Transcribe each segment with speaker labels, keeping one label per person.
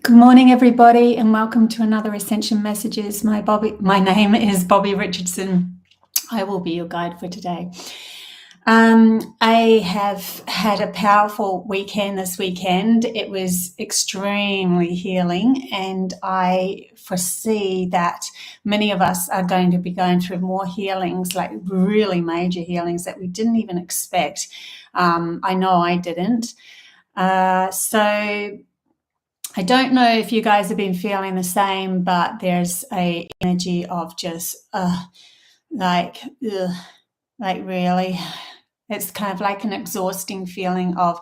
Speaker 1: Good morning, everybody, and welcome to another Ascension Messages. My name is Bobbie Richardson. I will be your guide for today. I have had a powerful weekend this weekend. It was extremely healing, and I foresee that many of us are going to be going through more healings, like really major healings that we didn't even expect. I know I didn't. So I don't know if you guys have been feeling the same, but there's a energy of just like really, it's kind of like an exhausting feeling of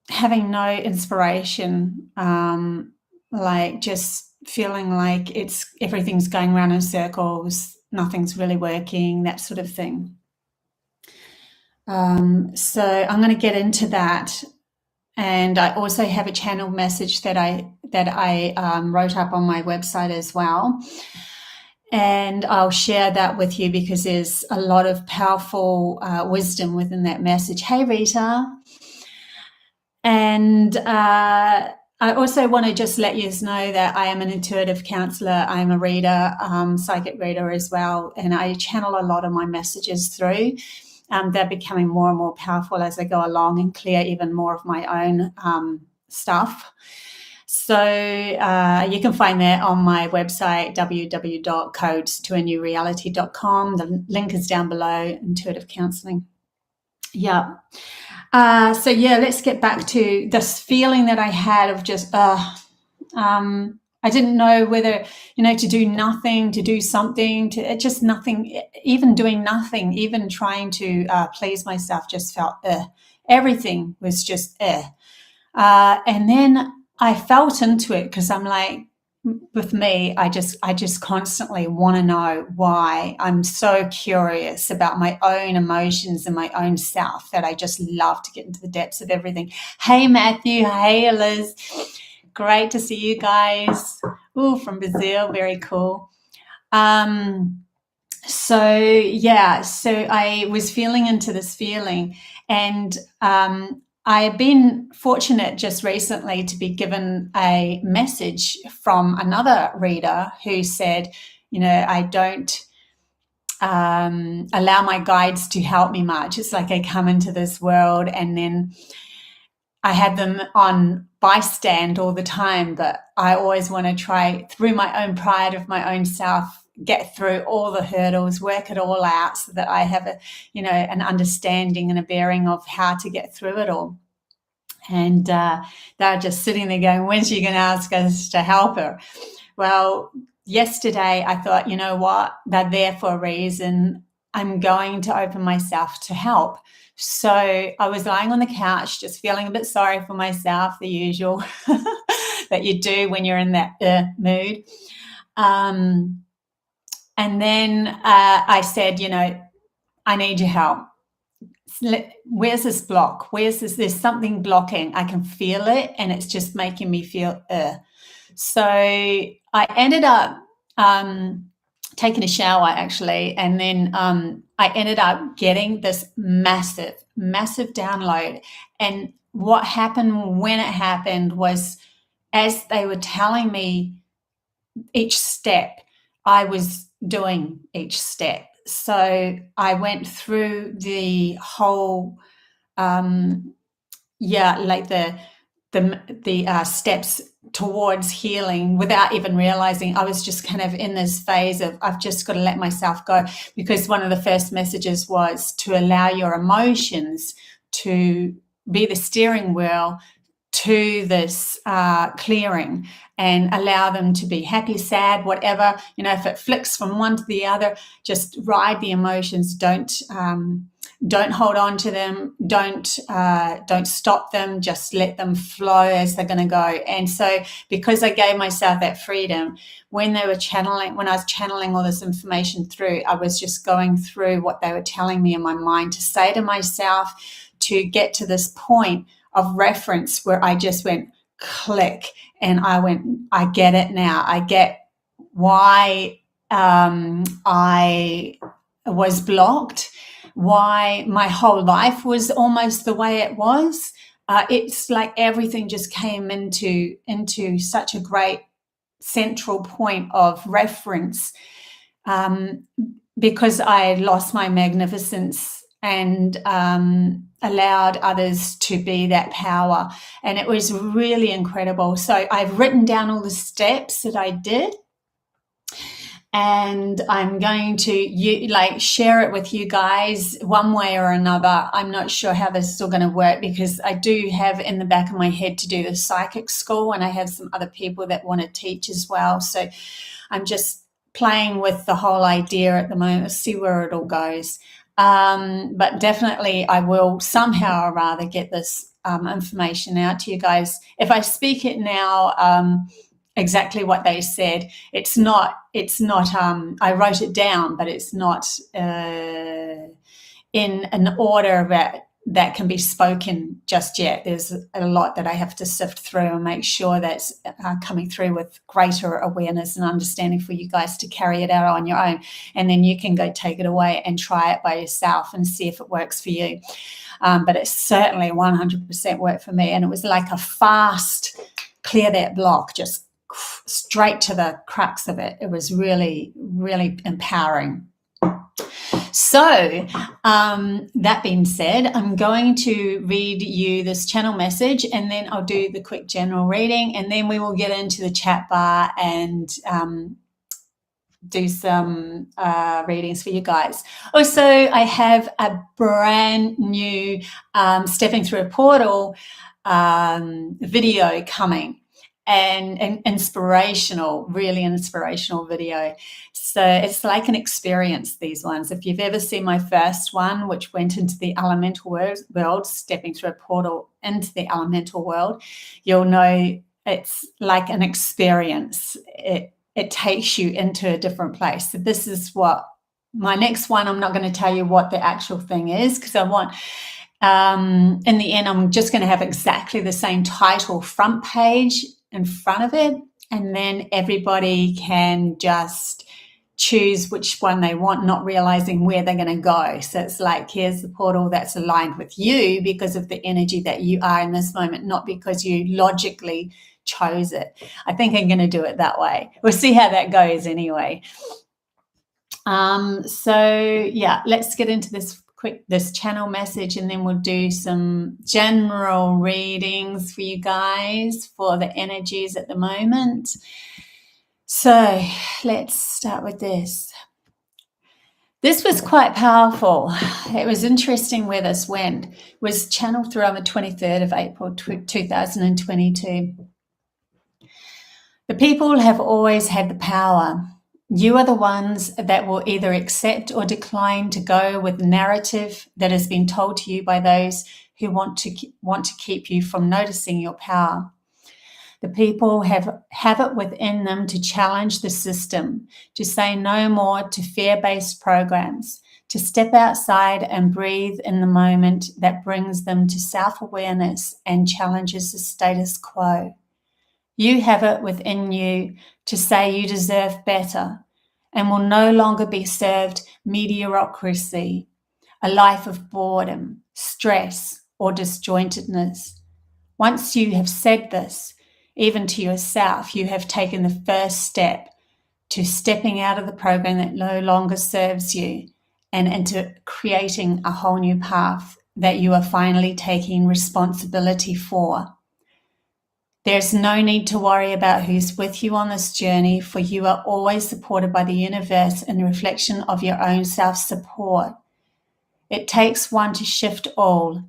Speaker 1: having no inspiration, like just feeling like everything's going around in circles, nothing's really working, that sort of thing. So I'm going to get into that. And I also have a channel message that I wrote up on my website as well. And I'll share that with you because there's a lot of powerful wisdom within that message. Hey, Rita. And I also want to just let you know that I am an intuitive counselor. I'm a reader, psychic reader as well. And I channel a lot of my messages through. They're becoming more and more powerful as I go along and clear even more of my own stuff. So you can find that on my website, www.codestoanewreality.com. The link is down below, intuitive counseling. Yeah. So yeah, let's get back to this feeling that I had of just, I didn't know whether, to do nothing, to do something, to just nothing, even doing nothing, even trying to please myself just felt everything was just and then I felt into it because I'm like, with me, I just constantly want to know why. I'm so curious about my own emotions and my own self that I just love to get into the depths of everything. Hey, Matthew. Hey, Liz. Great to see you guys. Ooh, from Brazil, very cool. So I was feeling into this feeling, and I have been fortunate just recently to be given a message from another reader who said, I don't allow my guides to help me much. It's like I come into this world and then I have them on bystand all the time, but I always want to try through my own pride of my own self, get through all the hurdles, work it all out so that I have an understanding and a bearing of how to get through it all. And they're just sitting there going, when's she going to ask us to help her? Well, yesterday I thought, you know what, they're there for a reason. I'm going to open myself to help. So I was lying on the couch, just feeling a bit sorry for myself, the usual that you do when you're in that mood. And then I said, I need your help. Where's this block? There's something blocking. I can feel it and it's just making me feel So I ended up taking a shower actually, and then I ended up getting this massive download. And what happened when it happened was, as they were telling me each step, I was doing each step. So I went through the whole like the steps towards healing without even realizing. I was just kind of in this phase of I've just got to let myself go, because one of the first messages was to allow your emotions to be the steering wheel to this clearing, and allow them to be happy, sad, whatever, if it flicks from one to the other, just ride the emotions. Don't hold on to them. Don't stop them. Just let them flow as they're going to go. And so, because I gave myself that freedom, when I was channeling all this information through, I was just going through what they were telling me in my mind to say to myself, to get to this point of reference where I just went click, and I get it now. I get why I was blocked, why my whole life was almost the way it was. it's like everything just came into such a great central point of reference, because I lost my magnificence and allowed others to be that power. And it was really incredible. So I've written down all the steps that I did, and I'm going to share it with you guys one way or another. I'm not sure how this is all going to work, because I do have in the back of my head to do the psychic school, and I have some other people that want to teach as well. So I'm just playing with the whole idea at the moment, see where it all goes. But definitely I will somehow or rather get this information out to you guys. If I speak it now, exactly what they said, it's not I wrote it down, but it's not in an order that can be spoken just yet. There's a lot that I have to sift through and make sure that's coming through with greater awareness and understanding for you guys to carry it out on your own. And then you can go take it away and try it by yourself and see if it works for you. But it certainly 100% worked for me. And it was like a fast, clear that block, just straight to the crux of it. It was really, really empowering. So that being said, I'm going to read you this channel message, and then I'll do the quick general reading, and then we will get into the chat bar and do some readings for you guys. Also, I have a brand new Stepping Through a Portal video coming. And an inspirational, really inspirational video. So it's like an experience, these ones. If you've ever seen my first one, which went into the elemental world, stepping through a portal into the elemental world, you'll know it's like an experience. It takes you into a different place. So this is what my next one, I'm not going to tell you what the actual thing is, because I want... in the end, I'm just going to have exactly the same title front page in front of it, and then everybody can just choose which one they want, not realizing where they're going to go. So it's like, here's the portal that's aligned with you because of the energy that you are in this moment, not because you logically chose it. I think I'm going to do it that way. We'll see how that goes anyway. So yeah, let's get into this channel message, and then we'll do some general readings for you guys for the energies at the moment. So let's start with this. This was quite powerful. It was interesting where this went. It was channeled through on the 23rd of April 2022. The people have always had the power. You are the ones that will either accept or decline to go with the narrative that has been told to you by those who want to keep you from noticing your power. The people have it within them to challenge the system, to say no more to fear-based programs, to step outside and breathe in the moment that brings them to self-awareness and challenges the status quo. You have it within you to say you deserve better and will no longer be served mediocrity, a life of boredom, stress, or disjointedness. Once you have said this, even to yourself, you have taken the first step to stepping out of the program that no longer serves you and into creating a whole new path that you are finally taking responsibility for. There's no need to worry about who's with you on this journey, for you are always supported by the universe in reflection of your own self-support. It takes one to shift all,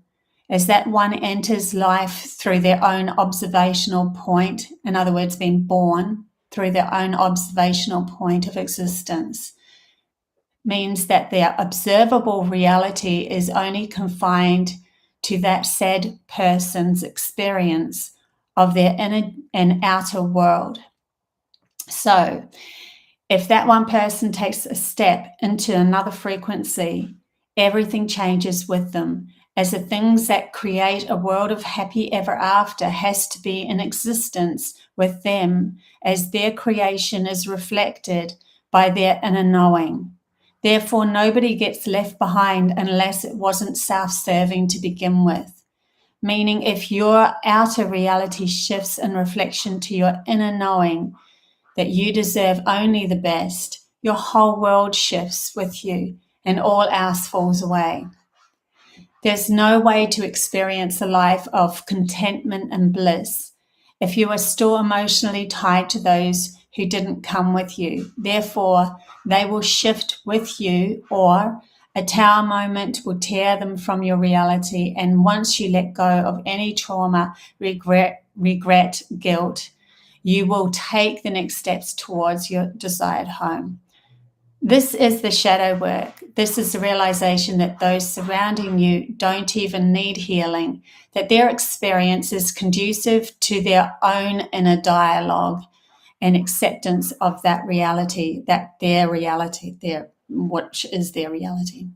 Speaker 1: as that one enters life through their own observational point, in other words, being born through their own observational point of existence, means that their observable reality is only confined to that said person's experience of their inner and outer world. So if that one person takes a step into another frequency, everything changes with them, as the things that create a world of happy ever after has to be in existence with them, as their creation is reflected by their inner knowing. Therefore, nobody gets left behind unless it wasn't self-serving to begin with. meaning if your outer reality shifts in reflection to your inner knowing that you deserve only the best, your whole world shifts with you and all else falls away. There's no way to experience a life of contentment and bliss if you are still emotionally tied to those who didn't come with you. Therefore, they will shift with you, or a tower moment will tear them from your reality. And once you let go of any trauma, regret, guilt, you will take the next steps towards your desired home. This is the shadow work. This is the realization that those surrounding you don't even need healing, that their experience is conducive to their own inner dialogue and acceptance of that reality, that their reality, what is their reality.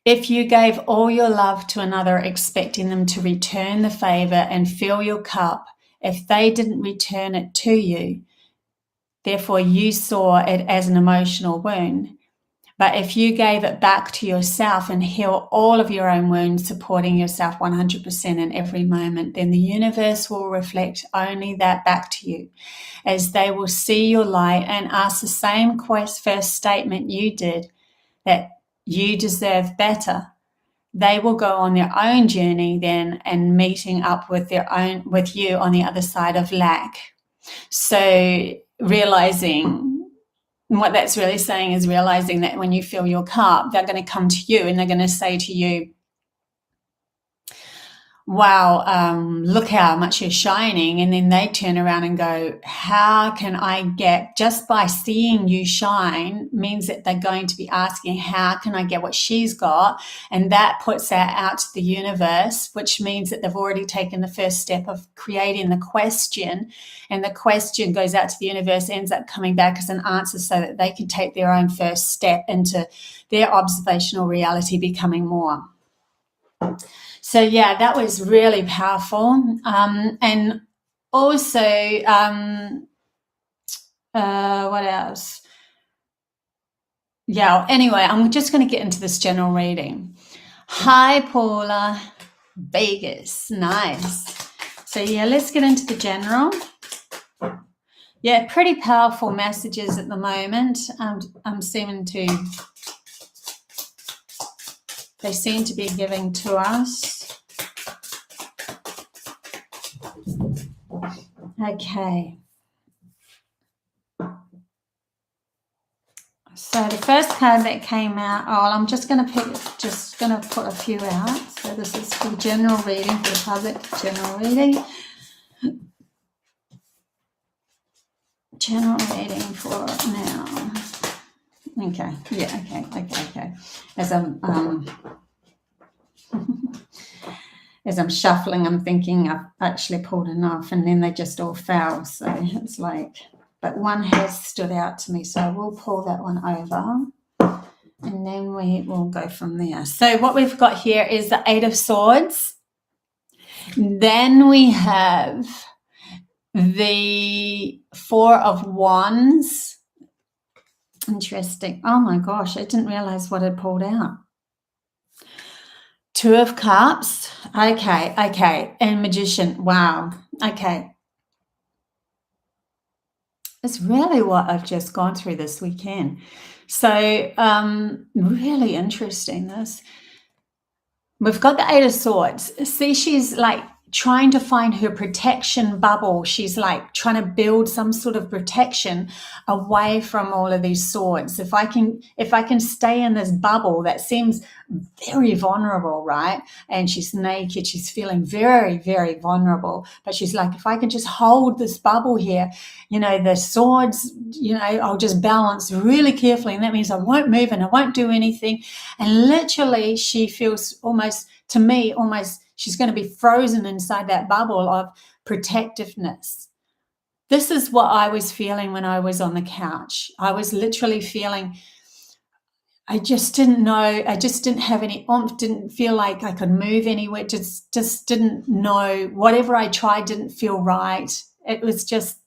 Speaker 1: If you gave all your love to another expecting them to return the favor and fill your cup, if they didn't return it to you, therefore you saw it as an emotional wound. But if you gave it back to yourself and heal all of your own wounds, supporting yourself 100% in every moment, then the universe will reflect only that back to you, as they will see your light and ask the same first statement you did, that you deserve better. They will go on their own journey then and meeting up with you on the other side of lack. So realizing what that's really saying is realizing that when you fill your cup, they're going to come to you and they're going to say to you, wow, look how much you're shining. And then they turn around and go, how can I get, just by seeing you shine means that they're going to be asking, how can I get what she's got? And that puts that out to the universe, which means that they've already taken the first step of creating the question. And the question goes out to the universe, ends up coming back as an answer so that they can take their own first step into their observational reality becoming more. So, yeah, that was really powerful. And also, what else? Yeah, anyway, I'm just going to get into this general reading. Hi, Paula. Vegas. Nice. So, yeah, let's get into the general. Yeah, pretty powerful messages at the moment. They seem to be giving to us. Okay. So the first card that came out, I'm just going to put a few out. So this is for general reading, for the public, general reading. General reading for now. Okay. Yeah, okay. As I'm shuffling, I'm thinking I've actually pulled enough, and then they just all fell. So it's like, but one has stood out to me, so I will pull that one over, and then we will go from there. So what we've got here is the Eight of Swords. Then we have the Four of Wands. Interesting. Oh my gosh, I didn't realize what had pulled out. Two of Cups. Okay. And Magician. Wow. Okay. It's really what I've just gone through this weekend. So really interesting, this. We've got the Eight of Swords. See, she's like trying to find her protection bubble. She's like trying to build some sort of protection away from all of these swords. If I can stay in this bubble that seems very vulnerable, right? And she's naked, she's feeling very, very vulnerable. But she's like, if I can just hold this bubble here, the swords, I'll just balance really carefully. And that means I won't move and I won't do anything. And literally she feels almost she's going to be frozen inside that bubble of protectiveness. This is what I was feeling when I was on the couch. I was literally feeling, I just didn't know, I just didn't have any oomph, didn't feel like I could move anywhere, just didn't know. Whatever I tried didn't feel right. It was just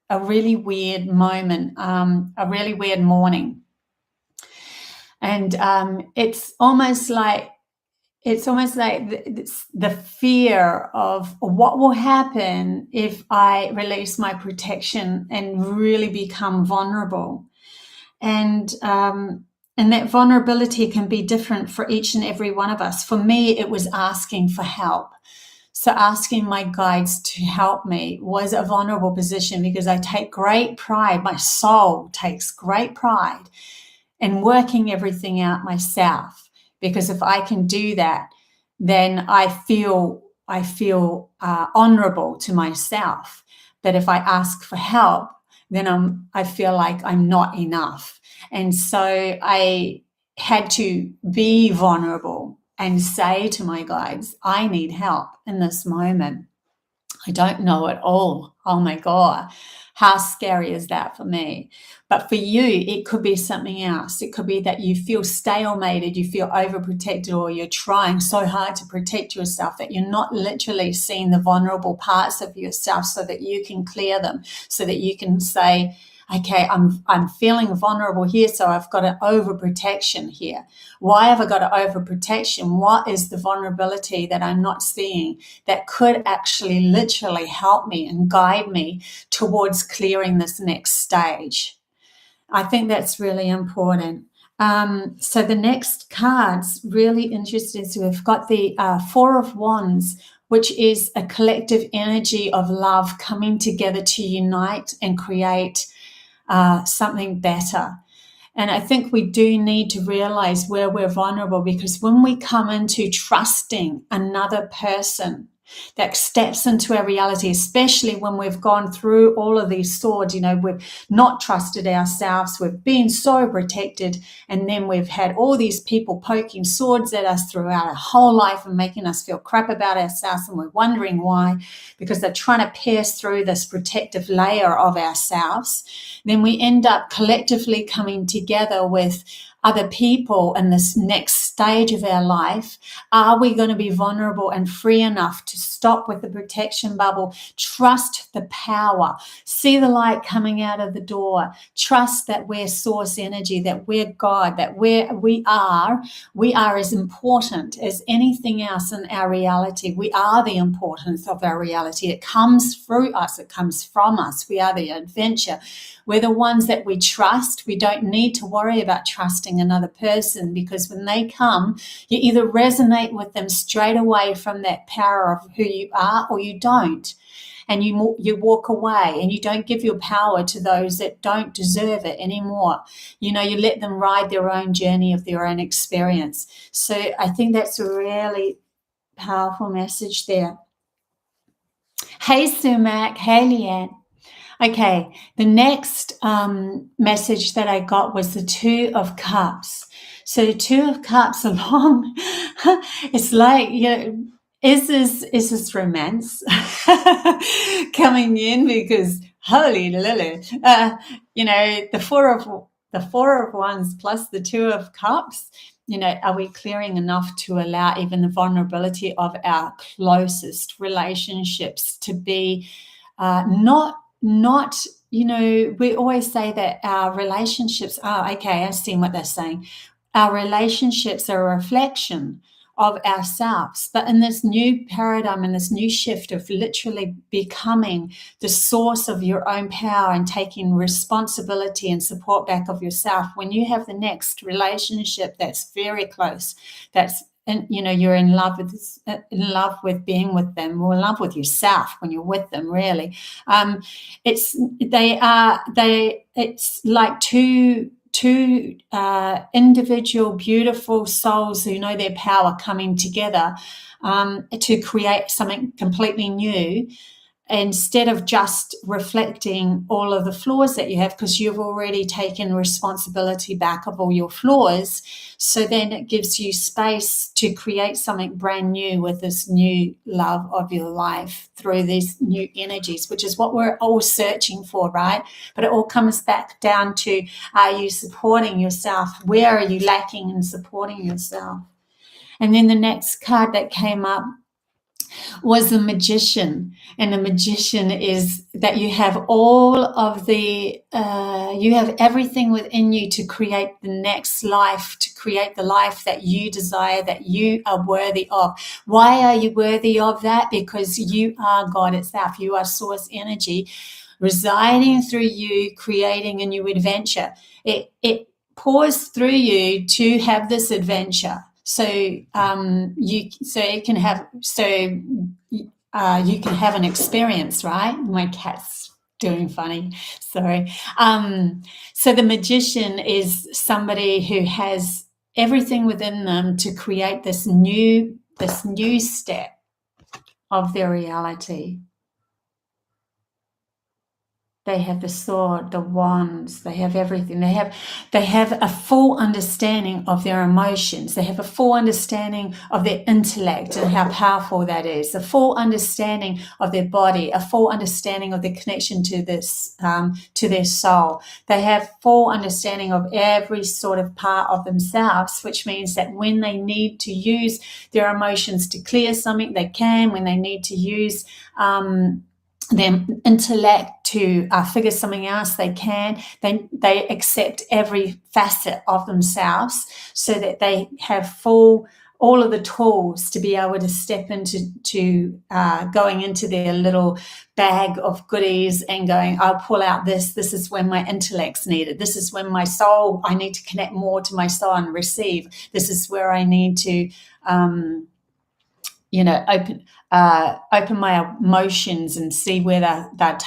Speaker 1: a really weird moment, a really weird morning. And it's almost like it's almost like the fear of what will happen if I release my protection and really become vulnerable. And that vulnerability can be different for each and every one of us. For me, it was asking for help. So asking my guides to help me was a vulnerable position, because I take great pride, my soul takes great pride in working everything out myself. Because if I can do that, then I feel honorable to myself. But if I ask for help, then I feel like I'm not enough. And so I had to be vulnerable and say to my guides, I need help in this moment. I don't know it all. Oh my God. How scary is that for me? But for you, it could be something else. It could be that you feel stalemated, you feel overprotected, or you're trying so hard to protect yourself that you're not literally seeing the vulnerable parts of yourself so that you can clear them, so that you can say, okay, I'm feeling vulnerable here, so I've got an overprotection here. Why have I got an overprotection? What is the vulnerability that I'm not seeing that could actually literally help me and guide me towards clearing this next stage? I think that's really important. So the next card's really interesting. So we've got the Four of Wands, which is a collective energy of love coming together to unite and create something better. And I think we do need to realize where we're vulnerable, because when we come into trusting another person that steps into our reality, especially when we've gone through all of these swords, we've not trusted ourselves, we've been so protected, and then we've had all these people poking swords at us throughout our whole life and making us feel crap about ourselves, and we're wondering why, because they're trying to pierce through this protective layer of ourselves. Then we end up collectively coming together with other people in this next stage of our life. Are we going to be vulnerable and free enough to stop with the protection bubble, trust the power, see the light coming out of the door, trust that we're source energy, that we're God, that we are as important as anything else in our reality. We are the importance of our reality. It comes through us. It comes from us. We are the adventure. We're the ones that we trust. We don't need to worry about trusting another person, because when they come, you either resonate with them straight away from that power of who you are, or you don't. And you walk away, and you don't give your power to those that don't deserve it anymore. You let them ride their own journey of their own experience. So I think that's a really powerful message there. Hey, Sumac. Hey, Leanne. Okay, the next message that I got was the Two of Cups. So the Two of Cups along, it's like, is this romance coming in? Because holy Lily, the Four of Wands plus the Two of Cups. Are we clearing enough to allow even the vulnerability of our closest relationships to be not, we always say that our relationships are, okay, I've seen what they're saying. Our relationships are a reflection of ourselves. But in this new paradigm, in this new shift of literally becoming the source of your own power and taking responsibility and support back of yourself, when you have the next relationship that's very close, that's, and you're in love with being with them, or in love with yourself when you're with them, really. It's like two individual beautiful souls who know their power coming together to create something completely new, instead of just reflecting all of the flaws that you have, because you've already taken responsibility back of all your flaws. So then it gives you space to create something brand new with this new love of your life through these new energies, which is what we're all searching for, right? But it all comes back down to, are you supporting yourself? Where are you lacking in supporting yourself? And then the next card that came up was the magician. And the magician is that you have all of the, you have everything within you to create the next life, to create the life that you desire, that you are worthy of. Why are you worthy of that? Because you are God itself. You are source energy residing through you, creating a new adventure. It pours through you to have this adventure. So you can have an experience, right? My cat's doing funny. Sorry. So the magician is somebody who has everything within them to create this new step of their reality. They have the sword, the wands, they have everything. They have a full understanding of their emotions. They have a full understanding of their intellect and how powerful that is, a full understanding of their body, a full understanding of their connection to this, to their soul. They have full understanding of every sort of part of themselves, which means that when they need to use their emotions to clear something, they can. When they need to use their intellect to figure something else, they can. They accept every facet of themselves so that they have all of the tools to be able to step into going into their little bag of goodies and going, I'll pull out this is when my intellect's needed. This is when my soul, I need to connect more to my soul and receive. This is where I need to open my emotions and see where they're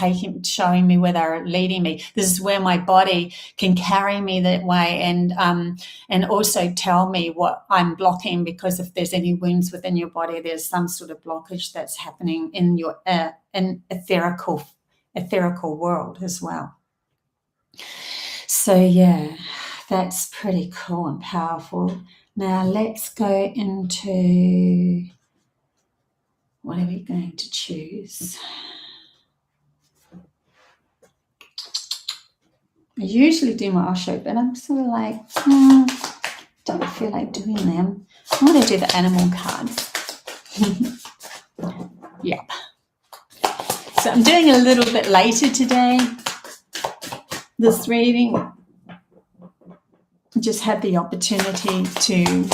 Speaker 1: showing me where they're leading me. This is where my body can carry me that way, and also tell me what I'm blocking, because if there's any wounds within your body, there's some sort of blockage that's happening in your etherical world as well. So yeah, that's pretty cool and powerful. Now let's go into, what are we going to choose? I usually do my Osho, but I'm sort of like, don't feel like doing them. I'm going to do the animal cards. Yep. So I'm doing a little bit later today, this reading. Just had the opportunity to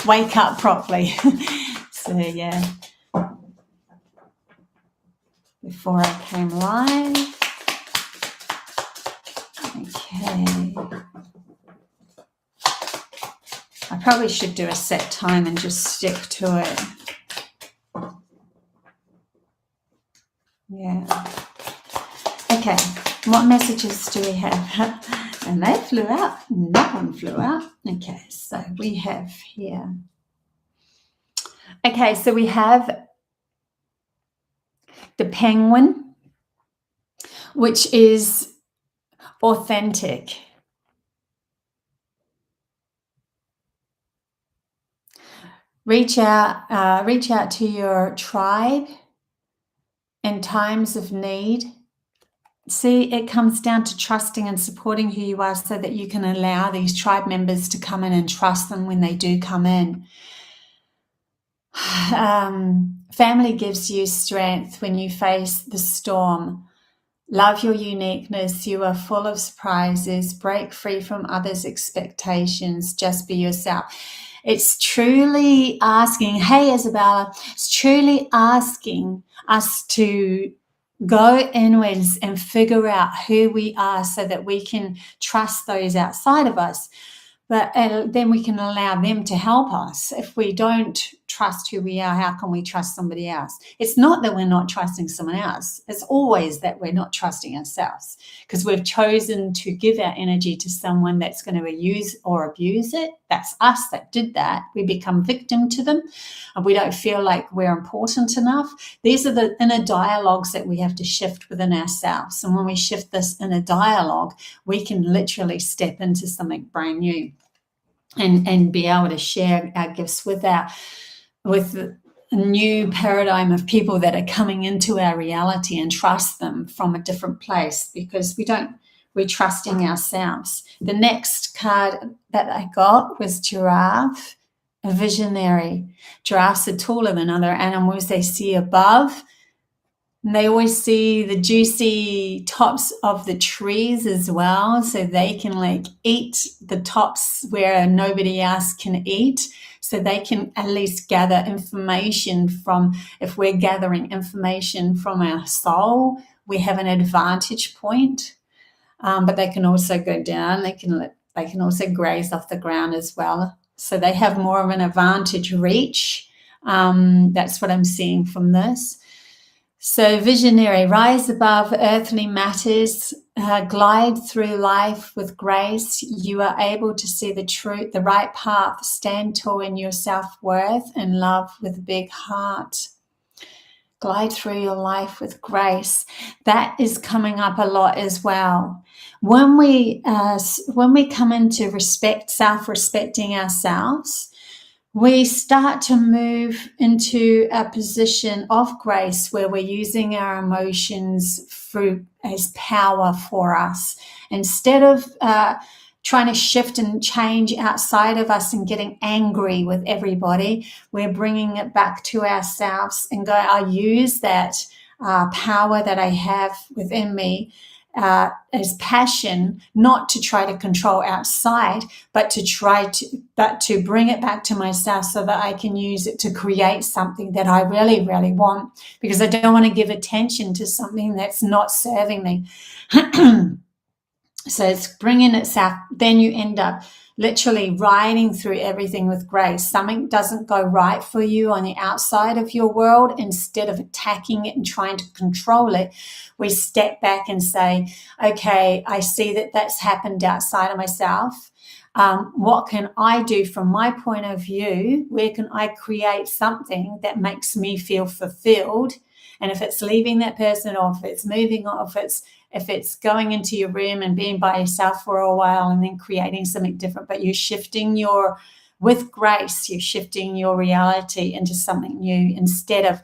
Speaker 1: wake up properly. So yeah, before I came live. Okay. I probably should do a set time and just stick to it. Yeah. Okay, what messages do we have? And they flew out. No one flew out. Okay, so we have here. Okay, so we have the penguin, which is authentic. Reach out to your tribe in times of need. See, it comes down to trusting and supporting who you are so that you can allow these tribe members to come in and trust them when they do come in. Family gives you strength when you face the storm. Love your uniqueness. You are full of surprises. Break free from others' expectations. Just be yourself. It's truly asking, hey, Isabella, it's truly asking us to go inwards and figure out who we are so that we can trust those outside of us. But then we can allow them to help us. If we don't trust who we are, how can we trust somebody else? It's not that we're not trusting someone else. It's always that we're not trusting ourselves, because we've chosen to give our energy to someone that's going to use or abuse it. That's us that did that. We become victim to them, and we don't feel like we're important enough. These are the inner dialogues that we have to shift within ourselves. And when we shift this inner dialogue, we can literally step into something brand new and be able to share our gifts with a new paradigm of people that are coming into our reality, and trust them from a different place, because we're trusting ourselves. The next card that I got was giraffe, a visionary. Giraffes are taller than other animals. They see above. And they always see the juicy tops of the trees as well, so they can like eat the tops where nobody else can eat. So they can at least gather information from, if we're gathering information from our soul, we have an advantage point. But they can also go down. They can also graze off the ground as well. So they have more of an advantage reach. That's what I'm seeing from this. So visionary, rise above earthly matters, glide through life with grace. You are able to see the truth, the right path, stand tall in your self-worth and love with a big heart. Glide through your life with grace. That is coming up a lot as well. When we come into self-respecting ourselves, we start to move into a position of grace where we're using our emotions as power for us. Instead of trying to shift and change outside of us and getting angry with everybody, we're bringing it back to ourselves and go, I use that power that I have within me as passion, not to try to control outside, but to bring it back to myself so that I can use it to create something that I really, really want, because I don't want to give attention to something that's not serving me. So it's bringing itself, then you end up literally riding through everything with grace. Something doesn't go right for you on the outside of your world. Instead of attacking it and trying to control it, we step back and say, okay, I see that that's happened outside of myself. What can I do from my point of view? Where can I create something that makes me feel fulfilled? And if it's leaving that person, or if it's moving, or if it's going into your room and being by yourself for a while and then creating something different, but you're shifting with grace, you're shifting your reality into something new instead of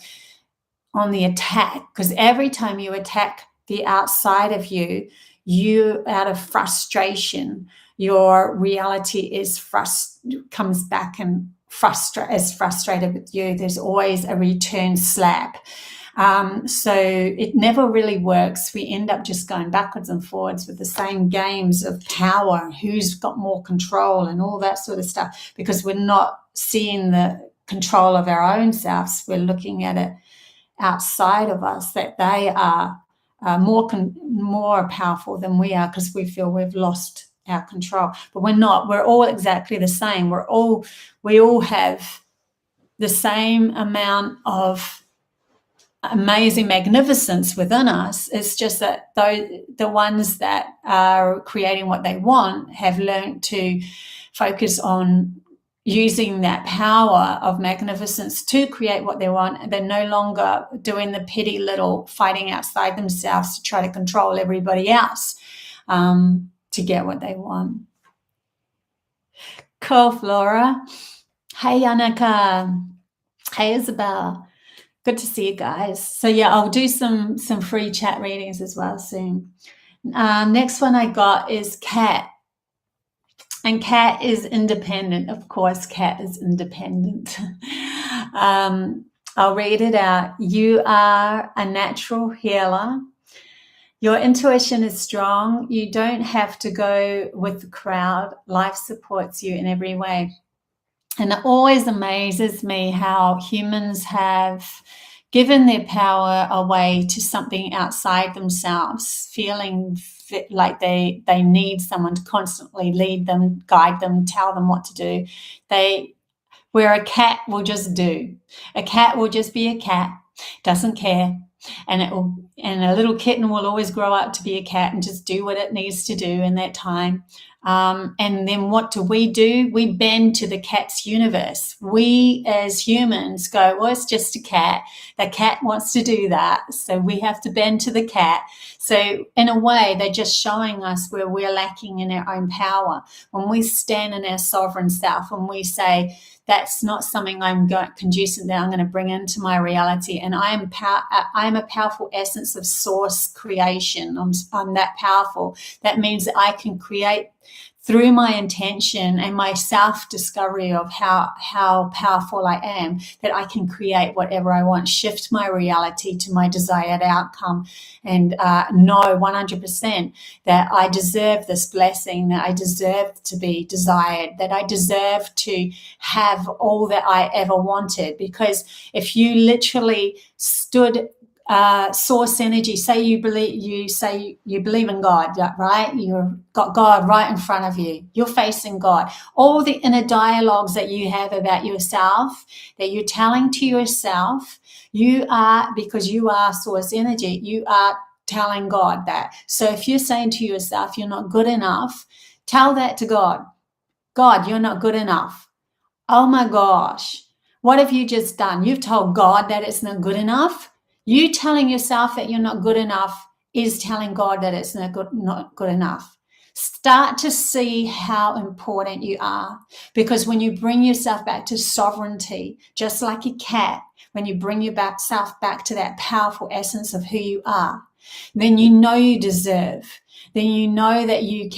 Speaker 1: on the attack. Because every time you attack the outside of you, out of frustration, your reality comes back and is frustrated with you. There's always a return slap. So it never really works. We end up just going backwards and forwards with the same games of power, who's got more control and all that sort of stuff, because we're not seeing the control of our own selves. We're looking at it outside of us, that they are more powerful than we are, because we feel we've lost our control. But we're not. We're all exactly the same. We all have the same amount of amazing magnificence within us. It's just that the ones that are creating what they want have learned to focus on using that power of magnificence to create what they want. They're no longer doing the petty little fighting outside themselves to try to control everybody else to get what they want. Cool, Flora. Hey, Annika. Hey, Isabel. Good to see you guys. So yeah, I'll do some free chat readings as well soon. Next one I got is Kat. And Kat is independent. Of course, Kat is independent. I'll read it out. You are a natural healer. Your intuition is strong. You don't have to go with the crowd. Life supports you in every way. And it always amazes me how humans have given their power away to something outside themselves, feeling like they need someone to constantly lead them, guide them, tell them what to do. Where a cat will just do. A cat will just be a cat, doesn't care. And a little kitten will always grow up to be a cat and just do what it needs to do in that time. And then what do? We bend to the cat's universe. We as humans go, well, it's just a cat. The cat wants to do that, so we have to bend to the cat. So in a way, they're just showing us where we're lacking in our own power. When we stand in our sovereign self and we say, that's not something I'm conducive that I'm going to bring into my reality. And I'm a powerful essence of source creation. I'm that powerful. That means that I can create through my intention and my self-discovery of how powerful I am, that I can create whatever I want, shift my reality to my desired outcome, and know 100% that I deserve this blessing, that I deserve to be desired, that I deserve to have all that I ever wanted. Because if you literally stood source energy, say you believe in God, right? You've got God right in front of you, you're facing God. All the inner dialogues that you have about yourself, that you're telling to yourself, because you are source energy, you are telling God that. So if you're saying to yourself you're not good enough, tell that to God. God, you're not good enough. Oh my gosh, what have you just done? You've told God that it's not good enough. You telling yourself that you're not good enough is telling God that it's not good enough. Start to see how important you are, because when you bring yourself back to sovereignty, just like a cat, when you bring yourself back to that powerful essence of who you are, then you know you deserve. Then you know that you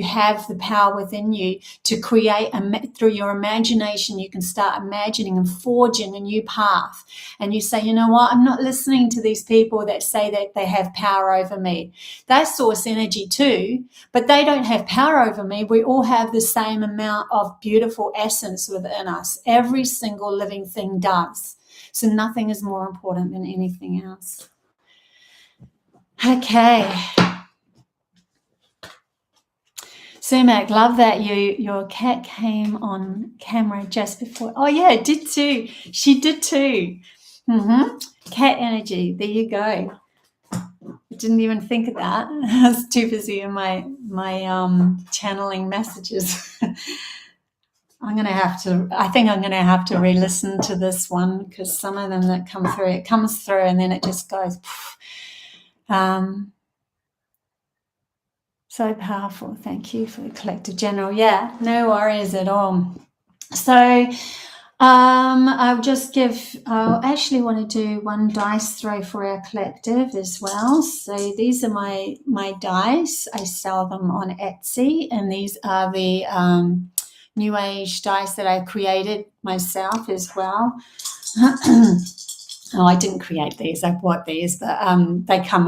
Speaker 1: have the power within you to create, through your imagination, you can start imagining and forging a new path. And you say, you know what, I'm not listening to these people that say that they have power over me. They're source energy too, but they don't have power over me. We all have the same amount of beautiful essence within us. Every single living thing does. So nothing is more important than anything else. Okay. Sumac, love that your cat came on camera just before. Oh yeah, it did too. She did too. Cat energy. There you go. I didn't even think of that. I was too busy in my channeling messages. I think I'm gonna have to re-listen to this one, because some of them that come through, it comes through and then it just goes. So powerful. Thank you for the collective general. Yeah, no worries at all. So I'll actually want to do one dice throw for our collective as well. So these are my dice. I sell them on Etsy, and these are the New Age dice that I created myself as well. Oh, I didn't create these. I bought these, but they come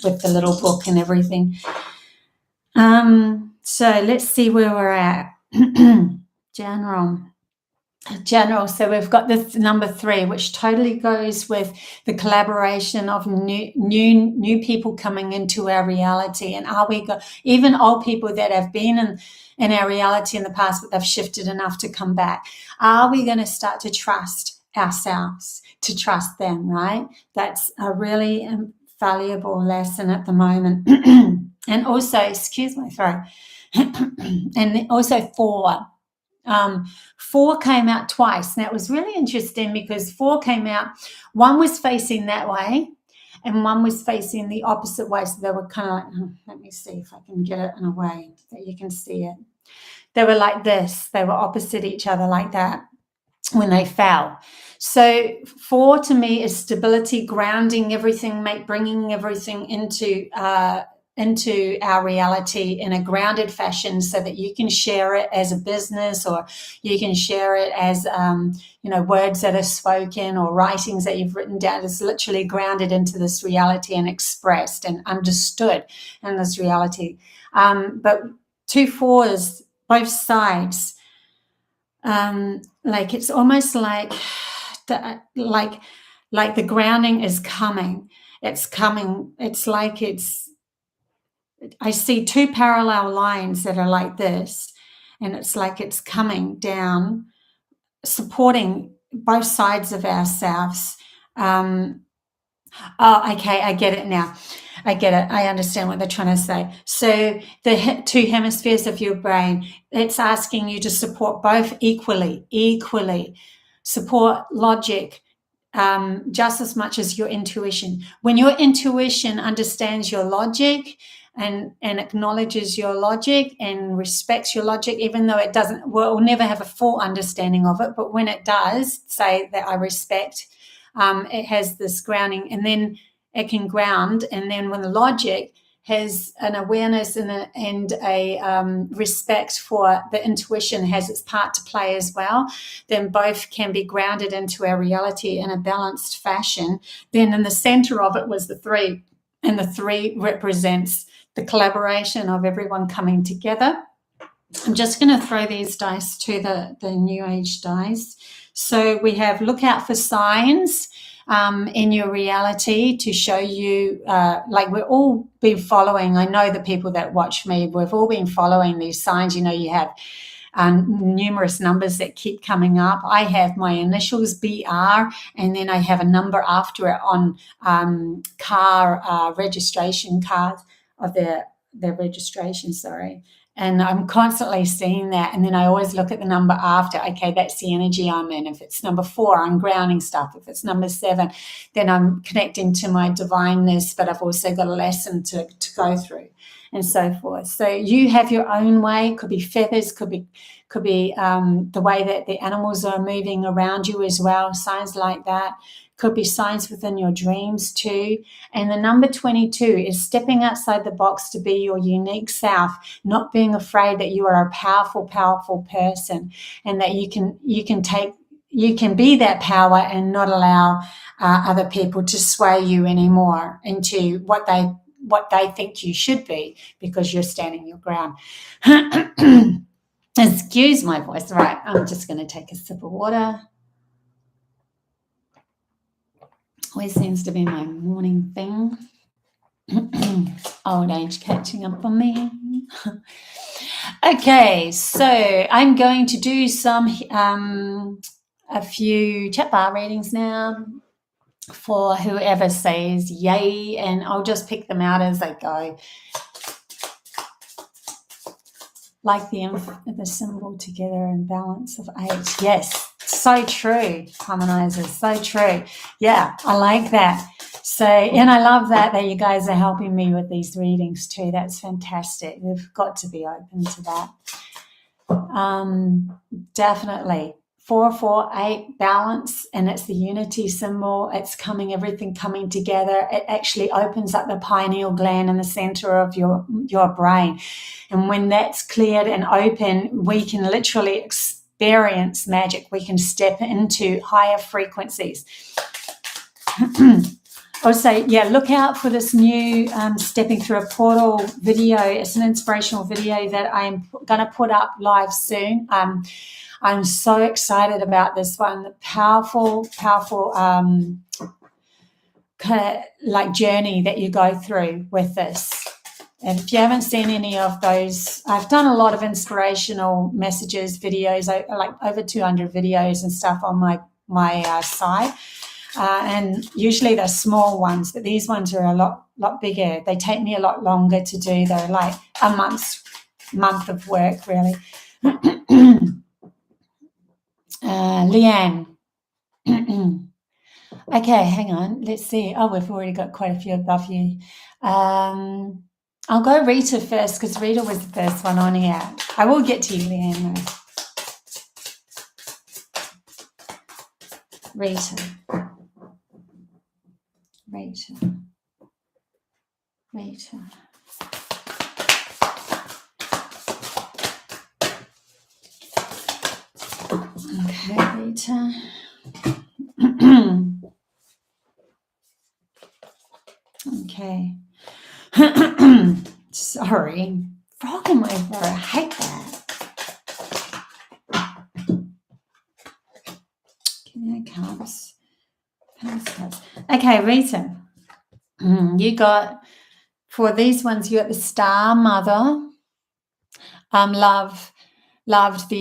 Speaker 1: with the little book and everything. So let's see where we're at. General. So we've got this number 3, which totally goes with the collaboration of new people coming into our reality. And even old people that have been in our reality in the past, but they've shifted enough to come back. Are we going to start to trust ourselves, to trust them, right? That's a really valuable lesson at the moment. And also, excuse my throat, and also 4. 4 came out twice. Now, it was really interesting because 4 came out, one was facing that way and one was facing the opposite way. So they were kind of like, let me see if I can get it in a way that you can see it. They were like this. They were opposite each other like that when they fell. So 4 to me is stability, grounding everything, bringing everything into our reality in a grounded fashion, so that you can share it as a business, or you can share it as words that are spoken or writings that you've written down. It's literally grounded into this reality and expressed and understood in this reality. But 2 4s, both sides, like it's almost like the grounding is coming. It's coming. It's like I see 2 parallel lines that are like this, and it's like it's coming down, supporting both sides of ourselves. Okay, I get it now. I get it. I understand what they're trying to say. So the 2 hemispheres of your brain, it's asking you to support both equally. Support logic just as much as your intuition. When your intuition understands your logic and acknowledges your logic and respects your logic, even though it will never have a full understanding of it, but when it does say that I respect, it has this grounding, and then it can ground. And then when the logic has an awareness and a respect for the intuition has its part to play as well, then both can be grounded into our reality in a balanced fashion. Then in the center of it was the 3, and the 3 represents the collaboration of everyone coming together. I'm just going to throw these dice to the New Age dice. So we have look out for signs in your reality to show you, like we've all been following. I know the people that watch me, we've all been following these signs. You know, you have numerous numbers that keep coming up. I have my initials BR, and then I have a number after it on car registration cards of their registration, sorry. And I'm constantly seeing that. And then I always look at the number after. Okay, that's the energy I'm in. If it's number 4, I'm grounding stuff. If it's number 7, then I'm connecting to my divineness, but I've also got a lesson to go through and so forth. So you have your own way. It could be feathers, could be the way that the animals are moving around you as well, signs like that. Could be signs within your dreams too. And the number 22 is stepping outside the box to be your unique self, not being afraid that you are a powerful, powerful person, and that you can be that power and not allow other people to sway you anymore into what they think you should be, because you're standing your ground. Excuse my voice. Right, I'm just going to take a sip of water. Always seems to be my morning thing. Old age catching up on me. Okay, so I'm going to do a few Chatbar readings now for whoever says yay, and I'll just pick them out as they go. Like the symbol together and balance of 8. Yes, so true, harmonizers, so true. Yeah, I like that. So, and I love that you guys are helping me with these readings too. That's fantastic. We've got to be open to that. Definitely. 448 balance, and it's the unity symbol. It's everything coming together. It actually opens up the pineal gland in the center of your brain. And when that's cleared and open, we can literally experience magic. We can step into higher frequencies. Also, yeah, look out for this new Stepping Through a Portal video. It's an inspirational video that I'm going to put up live soon. I'm so excited about this one. The powerful kind of like journey that you go through with this. And if you haven't seen any of those, I've done a lot of inspirational messages, videos, like over 200 videos and stuff on my site. And usually they're small ones, but these ones are a lot bigger. They take me a lot longer to do. They're like a month of work, really. Leanne. Okay, hang on. Let's see. Oh, we've already got quite a few above you. I'll go Rita first, because Rita was the first one on here. I will get to you, Leanne, though. Rita. Okay, Rita. Okay. Sorry. Frog in my throat. I hate that. Give me cards. Okay, Rita. You got, for these ones, you got the Star Mother. Loved the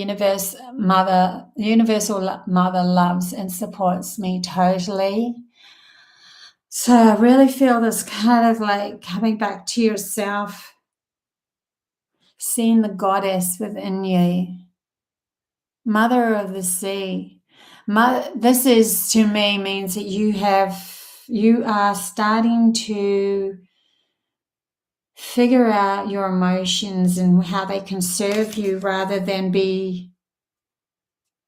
Speaker 1: universal mother loves and supports me totally. So I really feel this kind of like coming back to yourself, seeing the goddess within you. Mother of the sea. This is, to me, means that you are starting to figure out your emotions and how they can serve you rather than be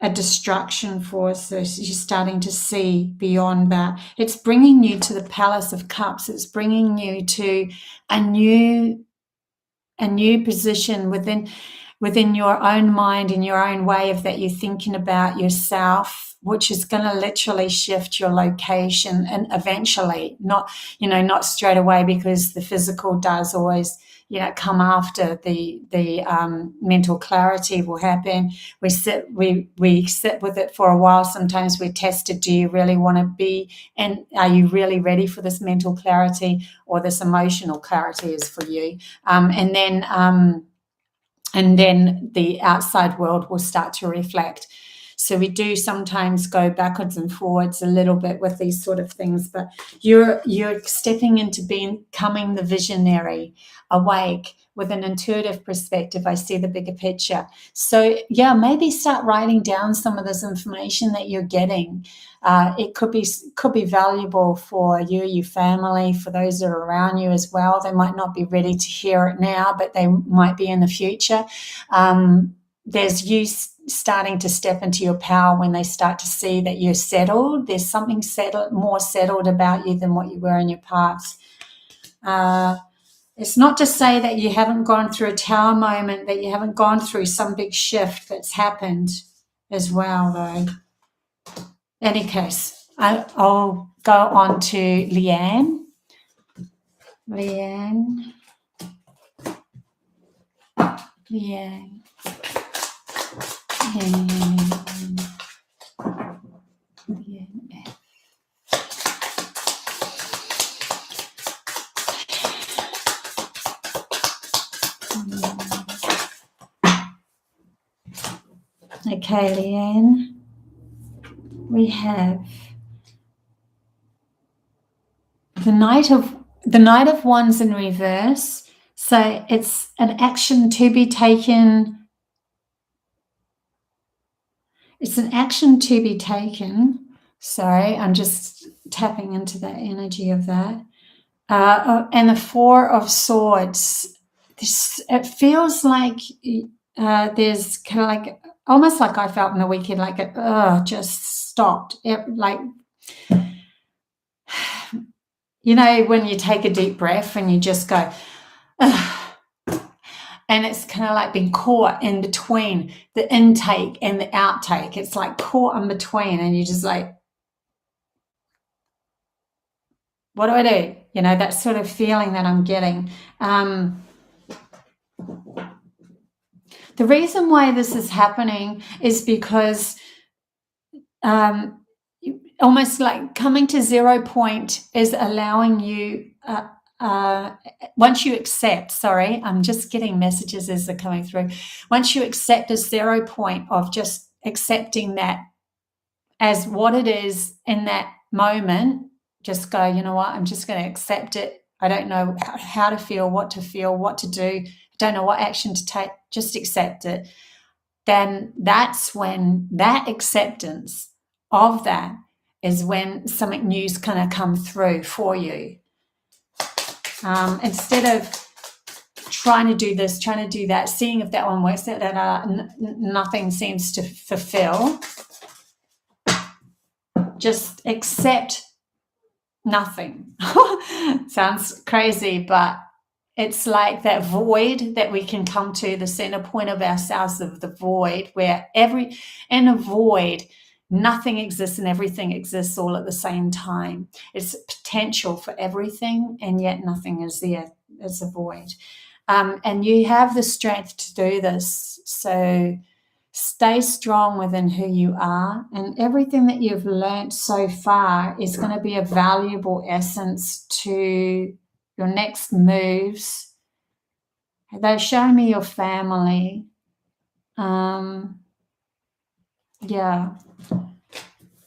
Speaker 1: a distraction force. So you're starting to see beyond that. It's bringing you to the Palace of Cups. It's bringing you to a new position within your own mind, in your own way of that you're thinking about yourself, which is going to literally shift your location, and eventually, not straight away, because the physical does always come after the mental clarity will happen. We sit with it for a while. Sometimes we're tested. Do you really want to be, and are you really ready for this mental clarity, or this emotional clarity is for you? And then the outside world will start to reflect. So we do sometimes go backwards and forwards a little bit with these sort of things, but you're stepping into becoming the visionary, awake, with an intuitive perspective. I see the bigger picture. So yeah, maybe start writing down some of this information that you're getting. It could be valuable for you, your family, for those that are around you as well. They might not be ready to hear it now, but they might be in the future. There's you starting to step into your power when they start to see that you're settled. There's something more settled about you than what you were in your past. It's not to say that you haven't gone through a tower moment, that you haven't gone through some big shift that's happened as well, though. Any case, I'll go on to Leanne. Leanne. Okay, Leanne. We have the Knight of Wands in reverse. So it's an action to be taken. It's an action to be taken. Sorry, I'm just tapping into that energy of that. And the Four of Swords. It feels like there's kind of like, almost like I felt in the weekend, like it just stopped. When you take a deep breath and you just go, and it's kind of like being caught in between the intake and the outtake. It's like caught in between, and you're just like, what do I do? That sort of feeling that I'm getting. The reason why this is happening is because almost like coming to 0 point is allowing you, once you accept, I'm just getting messages as they're coming through. Once you accept a 0 point of just accepting that as what it is in that moment, just go, you know what, I'm just going to accept it. I don't know how to feel, what to do. I don't know what action to take. Just accept it. Then that's when that acceptance of that is when something new is going to come through for you. Instead of trying to do this, trying to do that, seeing if that one works, nothing seems to fulfill. Just accept nothing. Sounds crazy, but it's like that void that we can come to, the center point of ourselves, of the void, where in a void, nothing exists and everything exists all at the same time. It's potential for everything, and yet nothing is there. It's a void. And you have the strength to do this. So stay strong within who you are, and everything that you've learned so far is going to be a valuable essence to your next moves. They've shown me your family.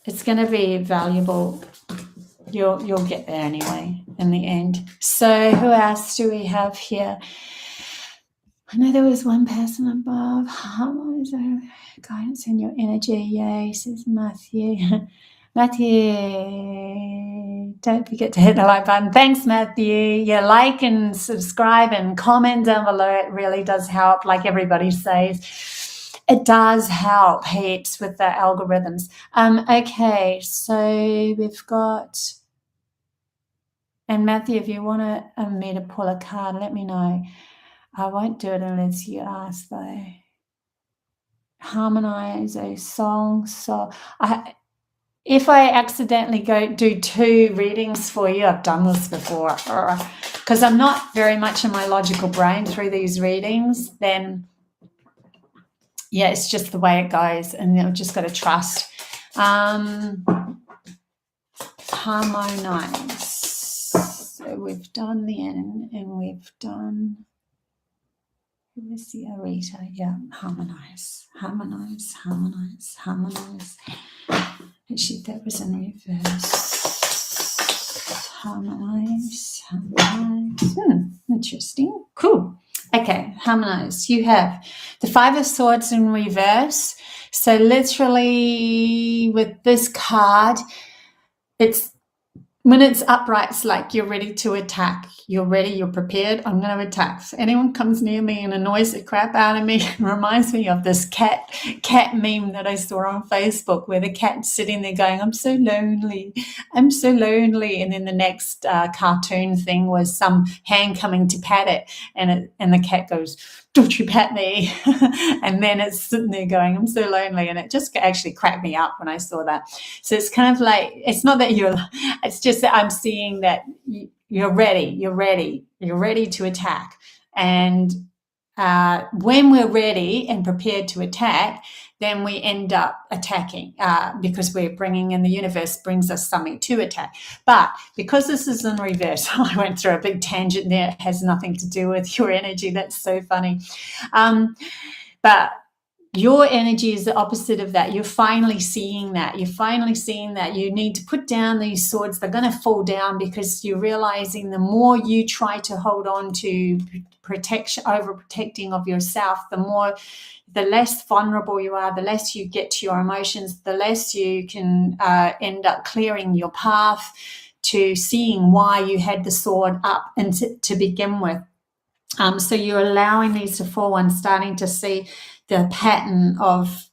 Speaker 1: It's going to be valuable. You'll get there anyway in the end. So who else do we have here? I know there was one person above. Guidance in your energy. Yay, says Matthew. Matthew, don't forget to hit the like button. Thanks, Matthew. Yeah, like and subscribe and comment down below. It really does help, like everybody says. It does help heaps with the algorithms. Okay, so we've got, and Matthew, if you want me to pull a card, let me know. I won't do it unless you ask, though. Harmonize a song. So if I accidentally do 2 readings for you, I've done this before, because I'm not very much in my logical brain through these readings, then yeah, it's just the way it goes, and you've just got to trust. Harmonize. So we've done the N, and we've done, who is the Arita? Yeah, harmonize. Actually, that was in reverse. Harmonize. Interesting. Cool. Okay, harmonize. You have the 5 of Swords in reverse. So literally with this card, it's when it's upright, it's like you're ready to attack. You're ready, you're prepared. I'm going to attack. If anyone comes near me and annoys the crap out of me, it reminds me of this cat meme that I saw on Facebook, where the cat's sitting there going, I'm so lonely. And then the next cartoon thing was some hand coming to pat it, and the cat goes, don't you pat me. And then it's sitting there going, I'm so lonely. And it just actually cracked me up when I saw that. So it's kind of like, it's not that it's just that I'm seeing that you're ready to attack. And when we're ready and prepared to attack, then we end up attacking because we're bringing in, the universe brings us something to attack. But because this is in reverse, I went through a big tangent there. It has nothing to do with your energy. That's so funny. But your energy is the opposite of that. You're finally seeing that. You need to put down these swords. They're going to fall down because you're realizing the more you try to hold on to protection, overprotecting of yourself, the less vulnerable you are, the less you get to your emotions, the less you can end up clearing your path to seeing why you had the sword up and to begin with. So you're allowing these to fall and starting to see the pattern of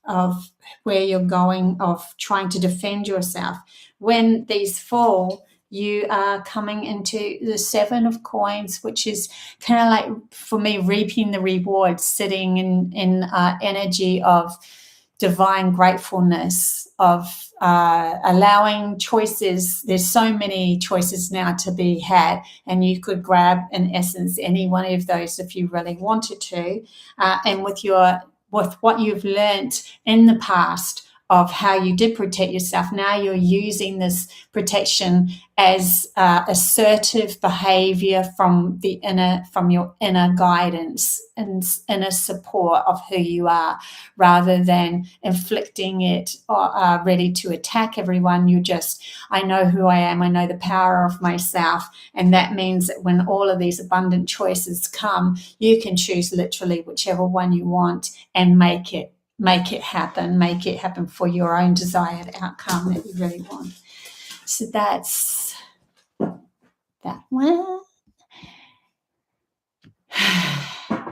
Speaker 1: where you're going, of trying to defend yourself. When these fall, you are coming into the 7 of coins, which is kind of like, for me, reaping the rewards, sitting in energy of divine gratefulness, of allowing choices. There's so many choices now to be had, and you could grab, in essence, any one of those if you really wanted to. And with what you've learnt in the past of how you did protect yourself, now you're using this protection as assertive behavior from your inner guidance and inner support of who you are, rather than inflicting it or ready to attack everyone. I know who I am, I know the power of myself, and that means that when all of these abundant choices come, you can choose literally whichever one you want and make it happen for your own desired outcome that you really want. So that's that one.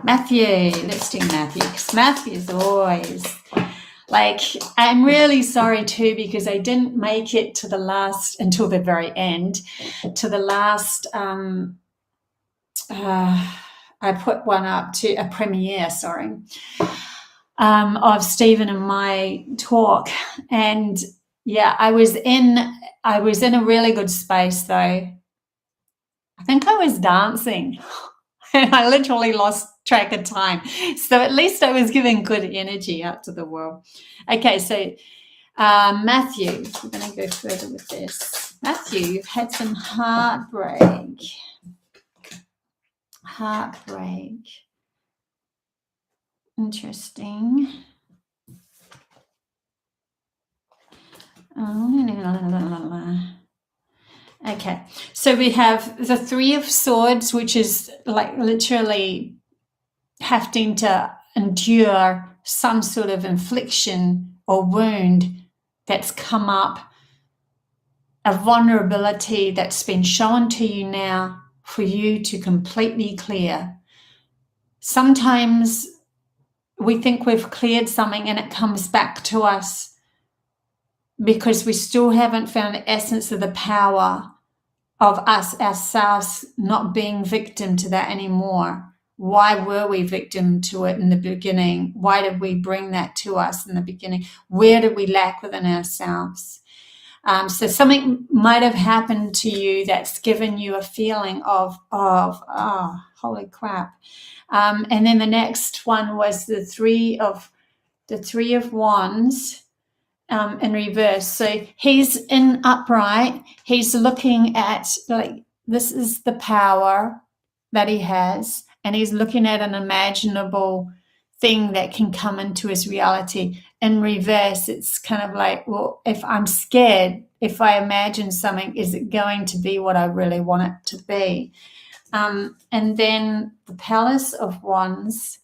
Speaker 1: Matthew, let's do Matthew, because Matthew is always like, I'm really sorry too, because I didn't make it to the last, until the very end, to the last, I put one up to a premiere, of Stephen and my talk. And yeah, I was in a really good space though. I think I was dancing and I literally lost track of time. So at least I was giving good energy out to the world. Okay, so Matthew, we're going to go further with this. Matthew, you've had some heartbreak. Interesting. Okay, so we have the 3 of Swords, which is like literally having to endure some sort of infliction or wound that's come up, a vulnerability that's been shown to you now for you to completely clear. Sometimes we think we've cleared something and it comes back to us because we still haven't found the essence of the power of us ourselves not being victim to that anymore. Why were we victim to it in the beginning? Why did we bring that to us in the beginning? Where did we lack within ourselves? So something might have happened to you that's given you a feeling of oh, holy crap. And then the next one was the three of wands in reverse. So he's in upright. He's looking at, like, this is the power that he has, and he's looking at an imaginable thing that can come into his reality. In reverse, it's kind of like, well, if I'm scared, if I imagine something, is it going to be what I really want it to be? And then the Palace of Wands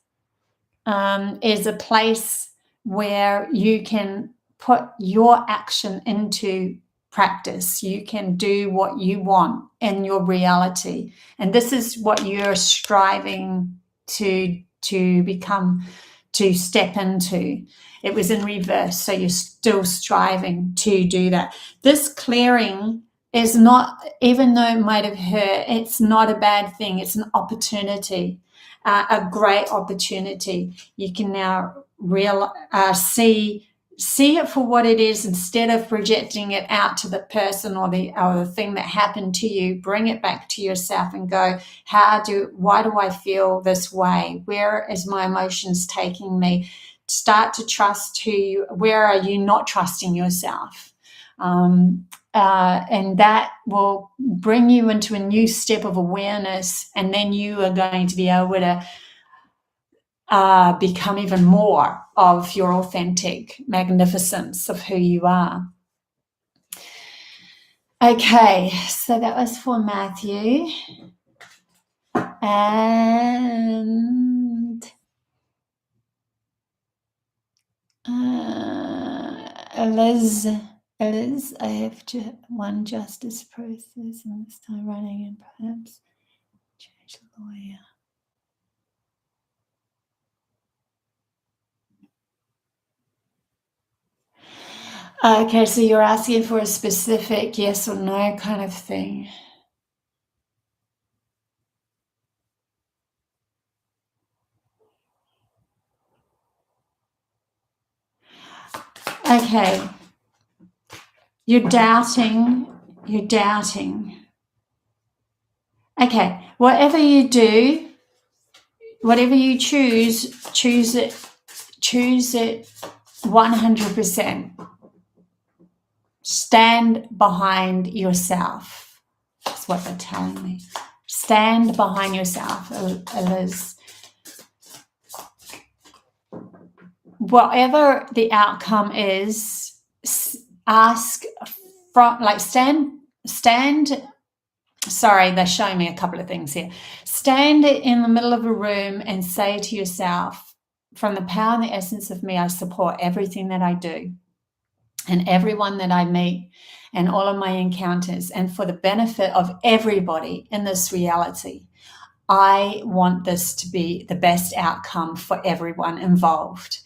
Speaker 1: is a place where you can put your action into practice. You can do what you want in your reality. And this is what you're striving to become, to step into. It was in reverse, so you're still striving to do that. This clearing is not, even though it might have hurt, it's not a bad thing. It's an opportunity, a great opportunity. You can now see it for what it is, instead of projecting it out to the person or the thing that happened to you. Bring it back to yourself and go, why do I feel this way? Where is my emotions taking me? Start to trust where are you not trusting yourself? And that will bring you into a new step of awareness, and then you are going to be able to become even more of your authentic magnificence of who you are. Okay, so that was for Matthew. And Liz, I have one justice process, and this time running, and perhaps change lawyer. Okay, so you're asking for a specific yes or no kind of thing. Okay, you're doubting. Okay, whatever you do, whatever you choose it 100%. Stand behind yourself. That's what they're telling me. Stand behind yourself, Liz. Whatever the outcome is, ask from, like, stand. Sorry, they're showing me a couple of things here. Stand in the middle of a room and say to yourself, from the power and the essence of me, I support everything that I do and everyone that I meet and all of my encounters, and for the benefit of everybody in this reality, I want this to be the best outcome for everyone involved.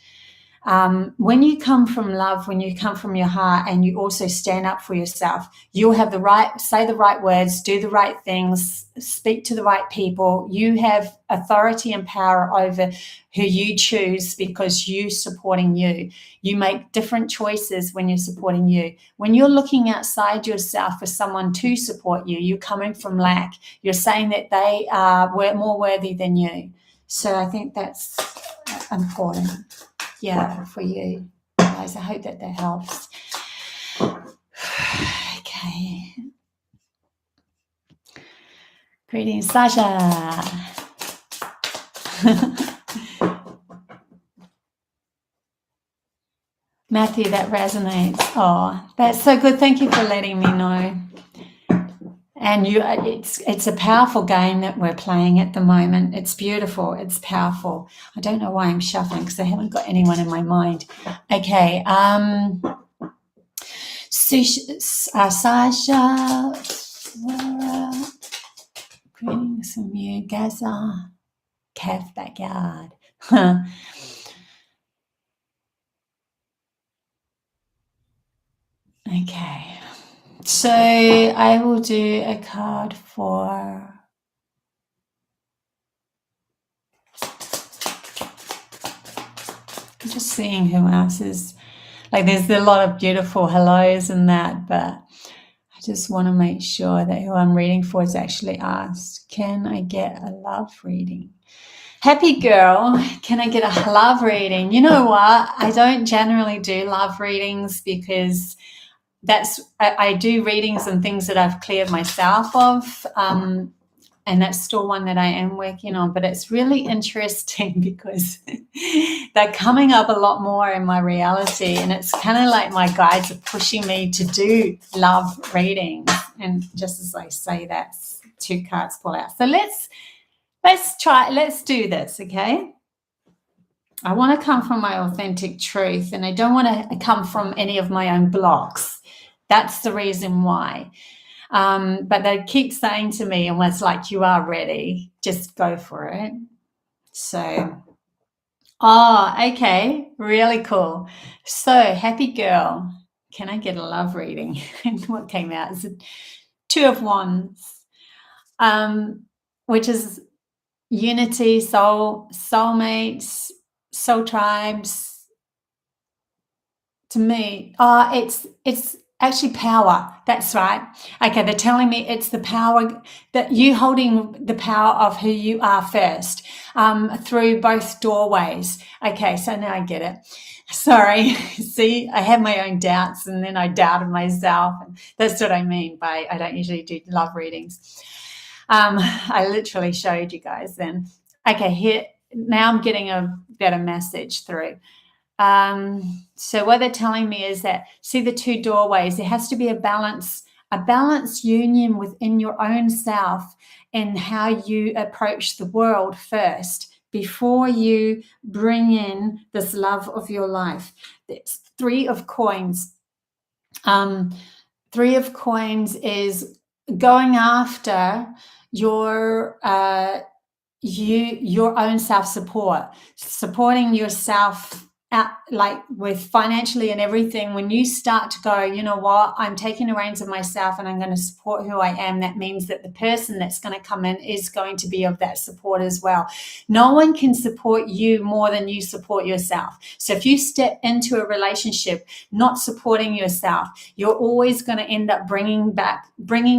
Speaker 1: When you come from love, when you come from your heart, and you also stand up for yourself, you'll have the right, say the right words, do the right things, speak to the right people. You have authority and power over who you choose, because you're supporting you. You make different choices when you're supporting you. When you're looking outside yourself for someone to support you, you're coming from lack. You're saying that they are more worthy than you. So I think that's important. Yeah, for you guys. I hope that helps. Okay. Greetings, Sasha. Matthew, that resonates. Oh, that's so good. Thank you for letting me know. And it's a powerful game that we're playing at the moment. It's beautiful. It's powerful. I don't know why I'm shuffling, because I haven't got anyone in my mind. Okay. Sasha, Flora, greetings from you, Gaza, Kev Backyard. Okay. So I will do a card for... I'm just seeing who else is... Like, there's a lot of beautiful hellos in that, but I just want to make sure that who I'm reading for is actually asked, can I get a love reading? Happy girl, can I get a love reading? You know what? I don't generally do love readings because I do readings and things that I've cleared myself of, and that's still one that I am working on. But it's really interesting because they're coming up a lot more in my reality, and it's kind of like my guides are pushing me to do love readings. And just as I say that, 2 cards fall out. So let's do this, okay? I want to come from my authentic truth, and I don't want to come from any of my own blocks. That's the reason why. But they keep saying to me, and it's like, you are ready, just go for it. So, okay, really cool. So, happy girl, can I get a love reading? And what came out is 2 of Wands, which is unity, soulmates, soul tribes. To me, it's actually power. That's right. Okay, they're telling me it's the power, that you holding the power of who you are first, through both doorways. Okay, so now I get it. Sorry. See, I have my own doubts, and then I doubted myself. And that's what I mean by I don't usually do love readings. I literally showed you guys then. Okay, here now I'm getting a better message through. So what they're telling me is that, see the 2 doorways, there has to be a balanced union within your own self and how you approach the world first before you bring in this love of your life. There's 3 of coins. 3 of coins is going after your own self-support, supporting yourself out, like with financially and everything. When you start to go, you know what, I'm taking the reins of myself and I'm going to support who I am, that means that the person that's going to come in is going to be of that support as well. No one can support you more than you support yourself. So if you step into a relationship not supporting yourself, you're always going to end up bringing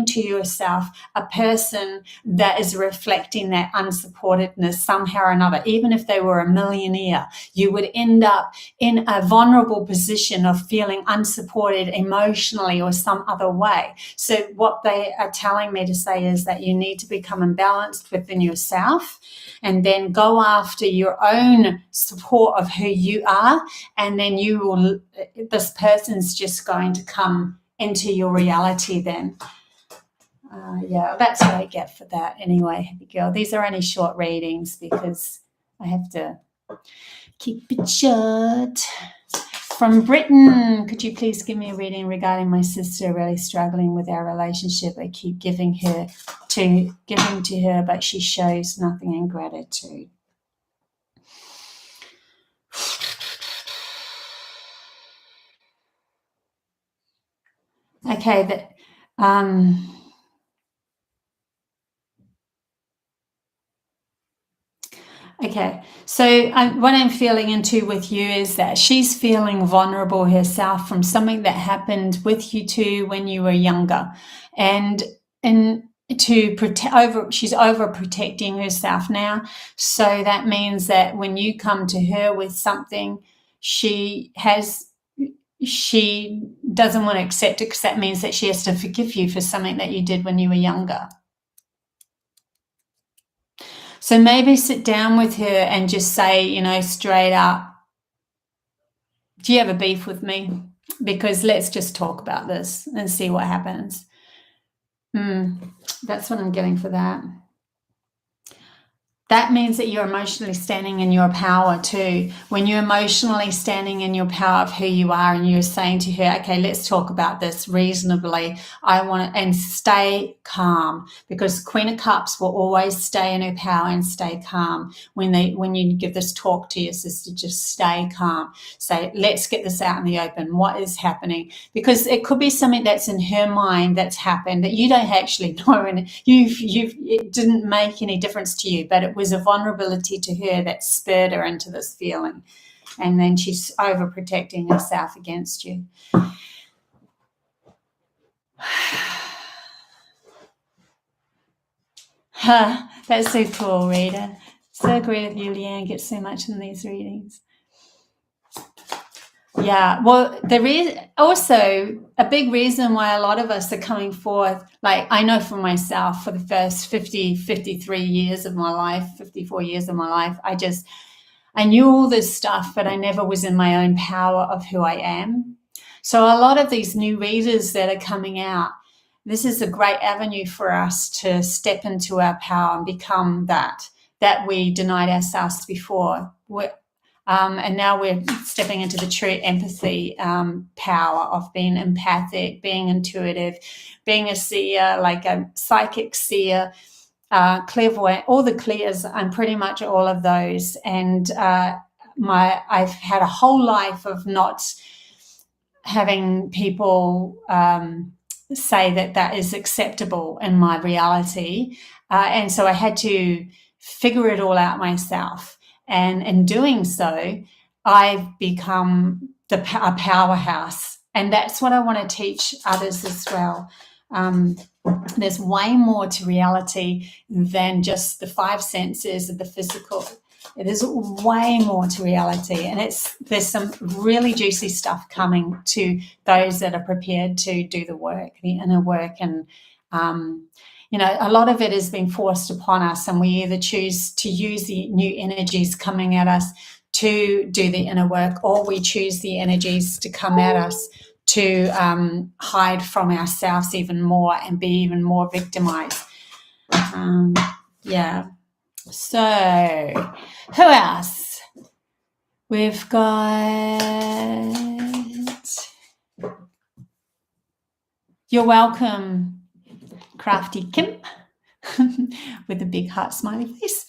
Speaker 1: to yourself a person that is reflecting that unsupportedness somehow or another. Even if they were a millionaire, you would end up in a vulnerable position of feeling unsupported emotionally or some other way. So what they are telling me to say is that you need to become imbalanced within yourself and then go after your own support of who you are, and then this person's just going to come into your reality then. Yeah, that's what I get for that anyway, happy girl. These are only short readings because I have to keep it short. From Britain, could you please give me a reading regarding my sister really struggling with our relationship? I keep giving to her, but she shows nothing in gratitude. Okay, okay, so what I'm feeling into with you is that she's feeling vulnerable herself from something that happened with you two when you were younger, and to protect she's overprotecting herself now. So that means that when you come to her with something, she doesn't want to accept it, because that means that she has to forgive you for something that you did when you were younger. So maybe sit down with her and just say, straight up, do you have a beef with me? Because let's just talk about this and see what happens. That's what I'm getting for that. that means that you're emotionally standing in your power too. When you're emotionally standing in your power of who you are and you're saying to her, okay, let's talk about this reasonably. And stay calm, because Queen of Cups will always stay in her power and stay calm. When you give this talk to your sister, just stay calm. Say, let's get this out in the open. What is happening? Because it could be something that's in her mind that's happened that you don't actually know, and it didn't make any difference to you, but it was a vulnerability to her that spurred her into this feeling, and then she's overprotecting herself against you. That's so cool, Rita. So agree with you, Leanne. Get so much in these readings. Yeah, well, there is also a big reason why a lot of us are coming forth. Like, I know for myself, for the first 53 years of my life, 54 years of my life, I knew all this stuff, but I never was in my own power of who I am. So a lot of these new readers that are coming out, this is a great avenue for us to step into our power and become that we denied ourselves before. And now we're stepping into the true empathy power of being empathic, being intuitive, being a seer, like a psychic seer, clairvoyant, all the clears. I'm pretty much all of those. And I've had a whole life of not having people say that is acceptable in my reality. And so I had to figure it all out myself. And in doing so, I've become a powerhouse. And that's what I want to teach others as well. There's way more to reality than just the five senses of the physical. There's way more to reality. And there's some really juicy stuff coming to those that are prepared to do the work, the inner work. And a lot of it has been forced upon us, and we either choose to use the new energies coming at us to do the inner work, or we choose the energies to come at us to hide from ourselves even more and be even more victimized. Yeah. So, who else? We've got... You're welcome, Crafty Kim, with a big heart smiley face.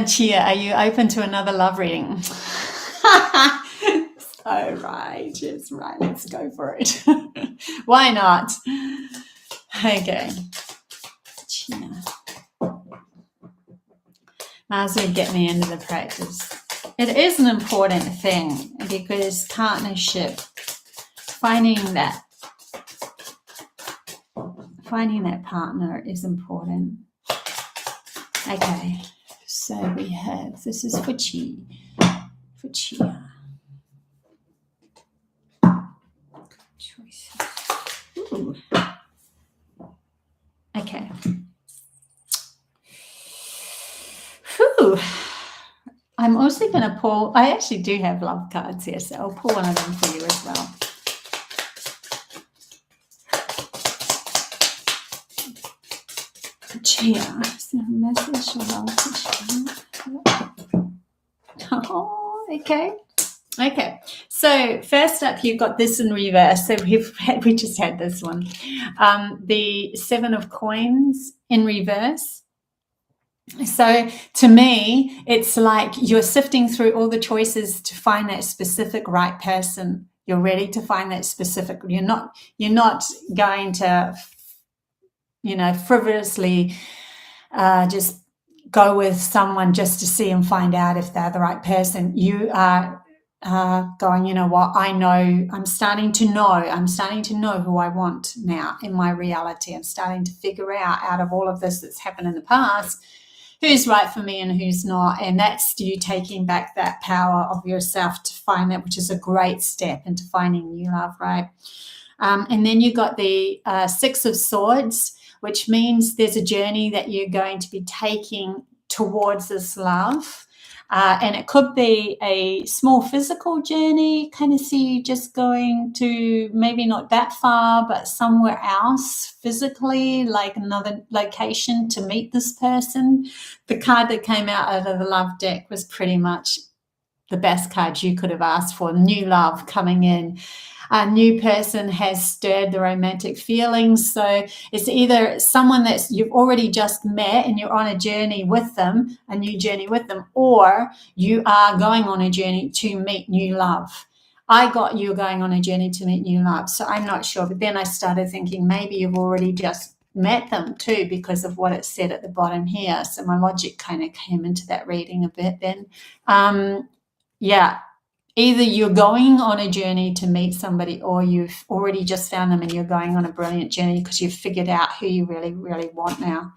Speaker 1: Chia, are you open to another love reading? So righteous. Right, let's go for it. Why not? Okay. Chia. Might as well get me into the practice. It is an important thing, because partnership, finding that partner is important. Okay, so we have, this is for Chia. Choices. Ooh. Okay. Whew. I'm also going to pull, I actually do have love cards here, so I'll pull one of them for you as well. Chia, is there a message or love? Oh, okay. Okay, so first up, you've got this in reverse. So we just had this one. The Seven of Coins in reverse. So to me, it's like you're sifting through all the choices to find that specific right person. You're ready to find that specific. You're not going to, frivolously just go with someone just to see and find out if they're the right person. You are going, you know what, I know, I'm starting to know who I want now in my reality. I'm starting to figure out of all of this that's happened in the past, who's right for me and who's not. And that's you taking back that power of yourself to find that, which is a great step into finding new love, right? And then you got the Six of Swords, which means there's a journey that you're going to be taking towards this love. And it could be a small physical journey, kind of see you just going to maybe not that far, but somewhere else physically, like another location to meet this person. The card that came out of the love deck was pretty much the best card you could have asked for. New love coming in. A new person has stirred the romantic feelings. So it's either someone that you've already just met and you're on a journey with them, a new journey with them, or you are going on a journey to meet new love. I got you going on a journey to meet new love. So I'm not sure. But then I started thinking maybe you've already just met them too, because of what it said at the bottom here. So my logic kind of came into that reading a bit then. Yeah, either you're going on a journey to meet somebody, or you've already just found them and you're going on a brilliant journey because you've figured out who you really, really want now.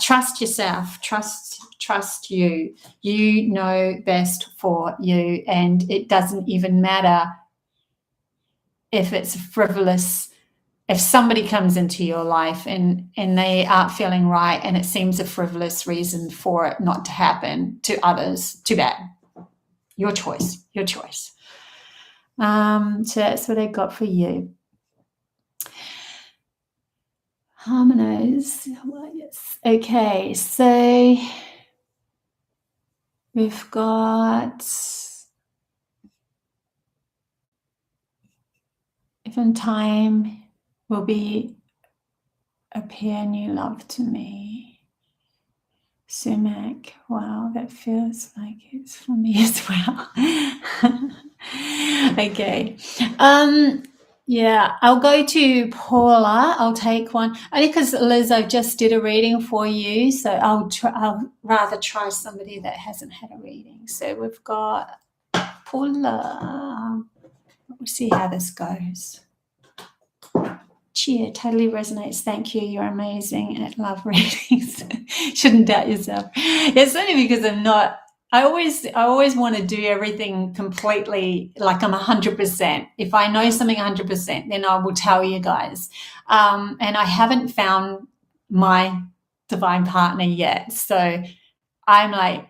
Speaker 1: Trust yourself, trust you. You know best for you, and it doesn't even matter if it's frivolous. If somebody comes into your life and they aren't feeling right and it seems a frivolous reason for it not to happen to others, too bad. Your choice, your choice. So that's what I got for you. Harmonize. Well, yes. Okay, so we've got if in time will be appear new love to me. Sumac, wow, that feels like it's for me as well. Okay. Yeah, I'll go to Paula. I'll take one only because Liz, I just did a reading for you, so I'll rather try somebody that hasn't had a reading. So we've got Paula. We'll see how this goes. Cheer, totally resonates. Thank you. You're amazing at love readings. Shouldn't doubt yourself. It's only because I'm not. I always want to do everything completely like I'm 100%. If I know something 100%, then I will tell you guys. And I haven't found my divine partner yet, so I'm like,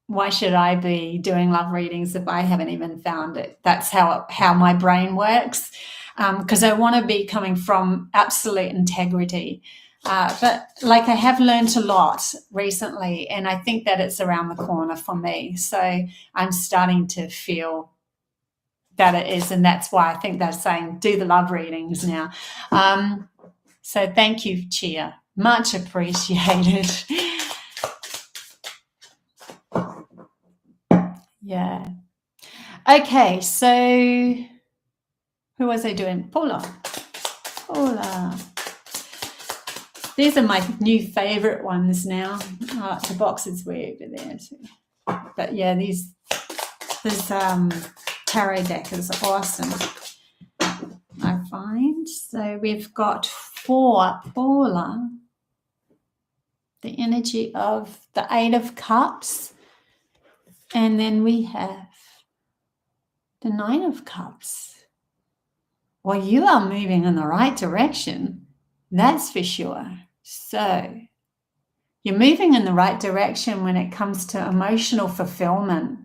Speaker 1: why should I be doing love readings if I haven't even found it? That's how my brain works. Because I want to be coming from absolute integrity. But like I have learned a lot recently, and I think that it's around the corner for me. So I'm starting to feel that it is, and that's why I think they're saying do the love readings now. So thank you, Chia. Much appreciated. Yeah. Okay, so who was I doing? Paula. These are my new favorite ones now. The box is way over there. So. But yeah, this tarot deck is awesome, I find. So we've got 4 Paula. The energy of the 8 of Cups. And then we have the 9 of Cups. Well, you are moving in the right direction, that's for sure. So you're moving in the right direction when it comes to emotional fulfillment.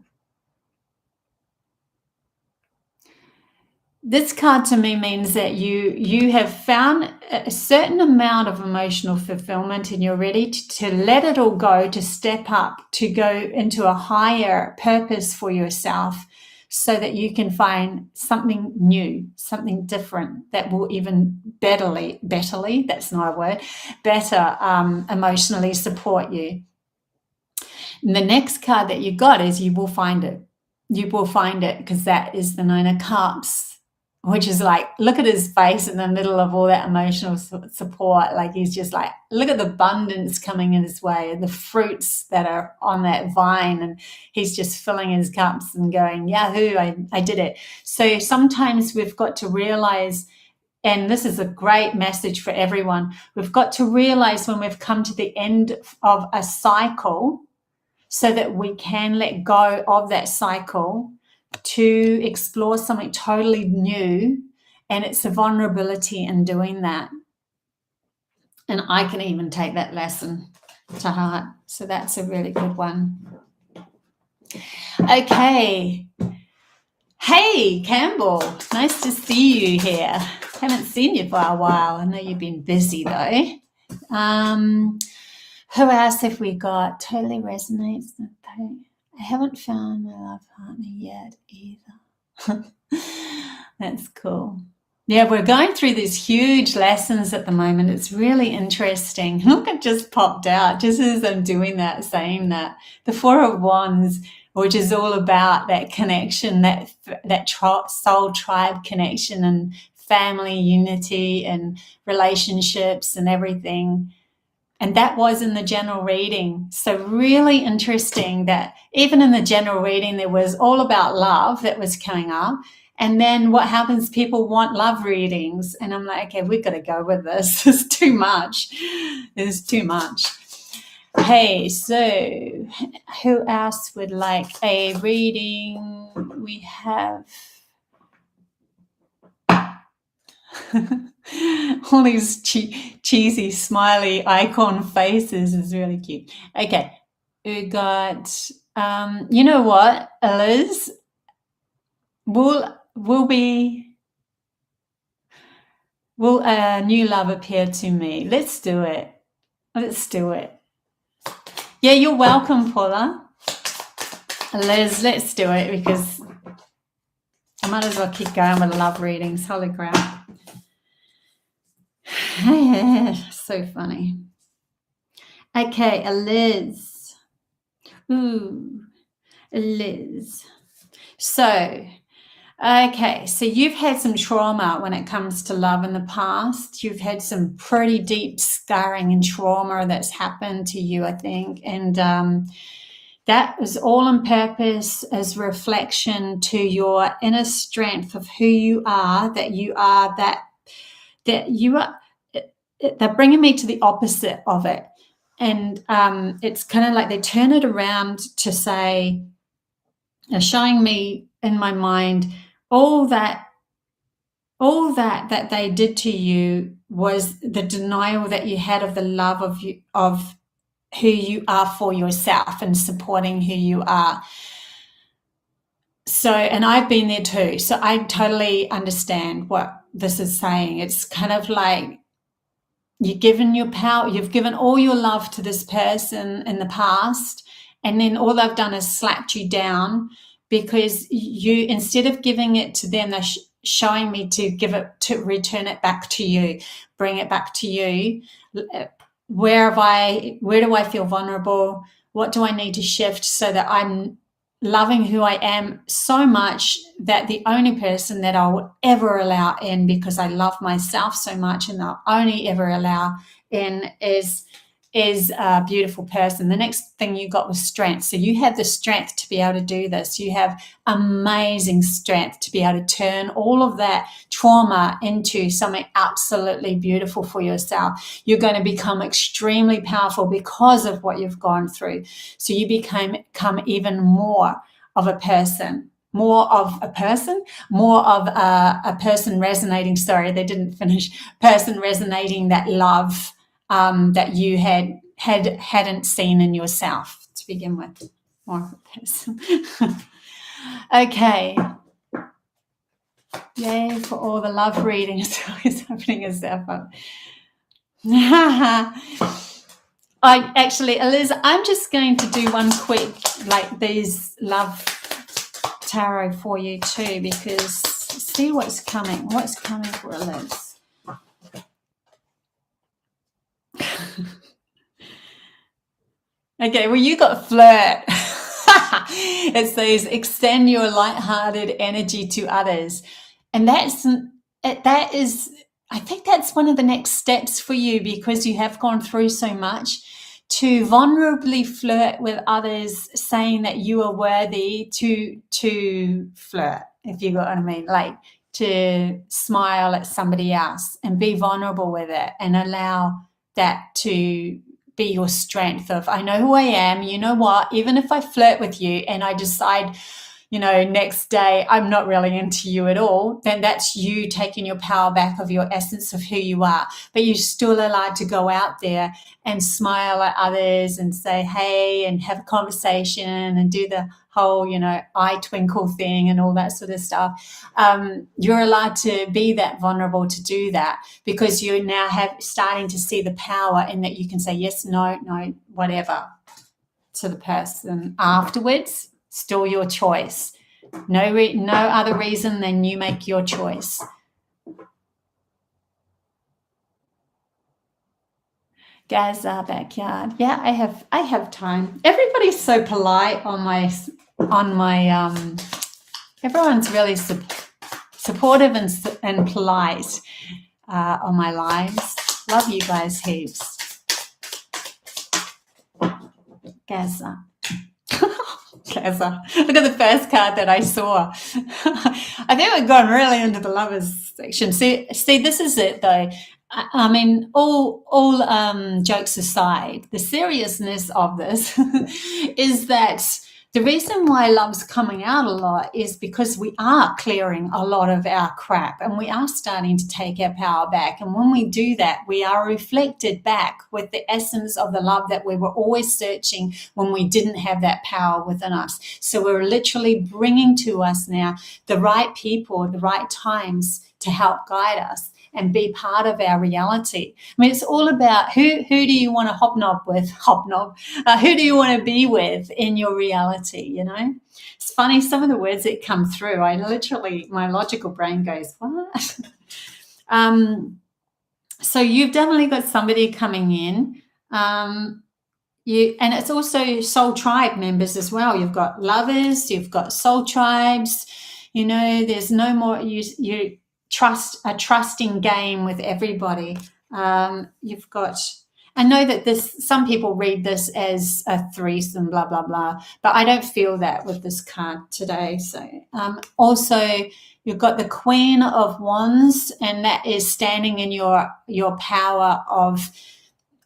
Speaker 1: This card to me means that you have found a certain amount of emotional fulfillment and you're ready to let it all go, to step up, to go into a higher purpose for yourself, so that you can find something new, something different that will even betterly, that's not a word, better emotionally support you. And the next card that you got is you will find it. You will find it, because that is the 9 of Cups, which is like, look at his face in the middle of all that emotional support. Like he's just like, look at the abundance coming in his way and the fruits that are on that vine. And he's just filling his cups and going, yahoo, I did it. So sometimes we've got to realize, and this is a great message for everyone, we've got to realize when we've come to the end of a cycle, so that we can let go of that cycle to explore something totally new, and it's a vulnerability in doing that. And I can even take that lesson to heart. So that's a really good one. Okay. Hey, Campbell. Nice to see you here. Haven't seen you for a while. I know you've been busy though. Who else have we got? Totally resonates. I haven't found my love partner yet either. That's cool. Yeah, we're going through these huge lessons at the moment. It's really interesting. Look, it just popped out just as I'm doing that, saying that. The Four of Wands, which is all about that connection, that soul tribe connection and family unity and relationships and everything. And that was in the general reading. So really interesting that even in the general reading, there was all about love that was coming up. And then what happens, people want love readings. And I'm like, okay, we've got to go with this. It's too much. It's too much. Hey, so who else would like a reading? We have all these cheesy smiley icon faces is really cute. Okay, we got you know what, Liz, will a new love appear to me? Let's do it. Yeah, you're welcome, Paula. Liz, let's do it, because I might as well keep going with love readings. Holy crap. So funny. Okay, Liz. Ooh, Liz. So, okay, so you've had some trauma when it comes to love in the past. You've had some pretty deep scarring and trauma that's happened to you, I think. And that is all on purpose as reflection to your inner strength of who you are, that you are they're bringing me to the opposite of it. And it's kind of like they turn it around to say, they're showing me in my mind all that they did to you was the denial that you had of the love of who you are for yourself and supporting who you are. So, and I've been there too. So I totally understand what this is saying. It's kind of like you've given your power, you've given all your love to this person in the past, and then all they've done is slapped you down, because you, instead of giving it to them, they're showing me to return it back to you, bring it back to you. Where do I feel vulnerable? What do I need to shift so that I'm loving who I am so much that the only person that I will ever allow in, because I love myself so much, and I'll only ever allow in is a beautiful person. The next thing you got was strength. So you have the strength to be able to do this. You have amazing strength to be able to turn all of that trauma into something absolutely beautiful for yourself. You're going to become extremely powerful because of what you've gone through. So you become even more of a person. More of a person resonating, sorry, they didn't finish, person resonating that love that you hadn't seen in yourself to begin with. More of a person. Okay. Yay for all the love readings. It's opening herself up. Liz, I'm just going to do one quick, like these love tarot for you too, because see what's coming. What's coming for Liz? Okay, well, you got flirt. It says extend your lighthearted energy to others. And that is, I think that's one of the next steps for you, because you have gone through so much, to vulnerably flirt with others, saying that you are worthy to flirt, if you got what I mean, like to smile at somebody else and be vulnerable with it and allow that to be your strength of, I know who I am, you know what, even if I flirt with you and I decide next day, I'm not really into you at all, then that's you taking your power back of your essence of who you are. But you're still allowed to go out there and smile at others and say, hey, and have a conversation and do the whole, eye twinkle thing and all that sort of stuff. You're allowed to be that vulnerable to do that, because you're now starting to see the power in that you can say yes, no, whatever to the person afterwards. Still your choice. No other reason than you make your choice. Gaza backyard. Yeah, I have time. Everybody's so polite on my everyone's really supportive and polite on my lives. Love you guys heaps. Gaza. Gaza. Look at the first card that I saw. I think we've gone really into the lovers section. See, this is it though. I mean, all jokes aside, the seriousness of this is that the reason why love's coming out a lot is because we are clearing a lot of our crap and we are starting to take our power back. And when we do that, we are reflected back with the essence of the love that we were always searching when we didn't have that power within us. So we're literally bringing to us now the right people at the right times to help guide us and be part of our reality. I mean, it's all about who do you want to hobnob with? Who do you want to be with in your reality, It's funny, some of the words that come through, my logical brain goes, what? So you've definitely got somebody coming in. And it's also soul tribe members as well. You've got lovers, you've got soul tribes, there's no more, you a trusting game with everybody. You've got, I know that some people read this as a threesome, blah, blah, blah, but I don't feel that with this card today. So also you've got the Queen of Wands, and that is standing in your power of,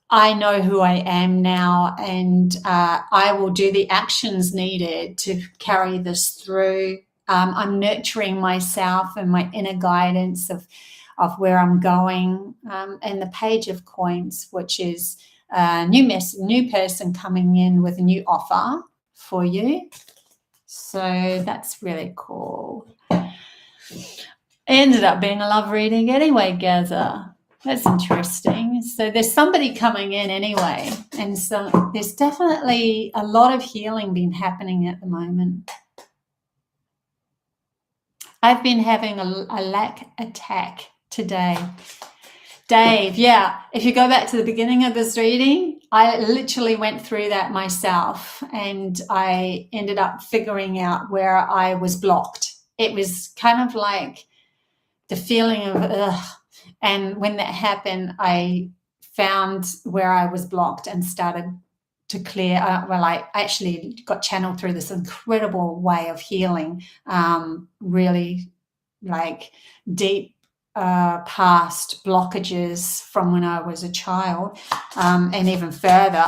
Speaker 1: I know who I am now, and I will do the actions needed to carry this through. I'm nurturing myself and my inner guidance of where I'm going. And the Page of Coins, which is a new person coming in with a new offer for you. So that's really cool. It ended up being a love reading anyway, Gaza. That's interesting. So there's somebody coming in anyway. And so there's definitely a lot of healing been happening at the moment. I've been having a lack attack today. Dave, yeah, if you go back to the beginning of this reading, I literally went through that myself and I ended up figuring out where I was blocked. It was kind of like the feeling of ugh. And when that happened, I found where I was blocked and started to clear. I actually got channeled through this incredible way of healing, really like deep past blockages from when I was a child, and even further,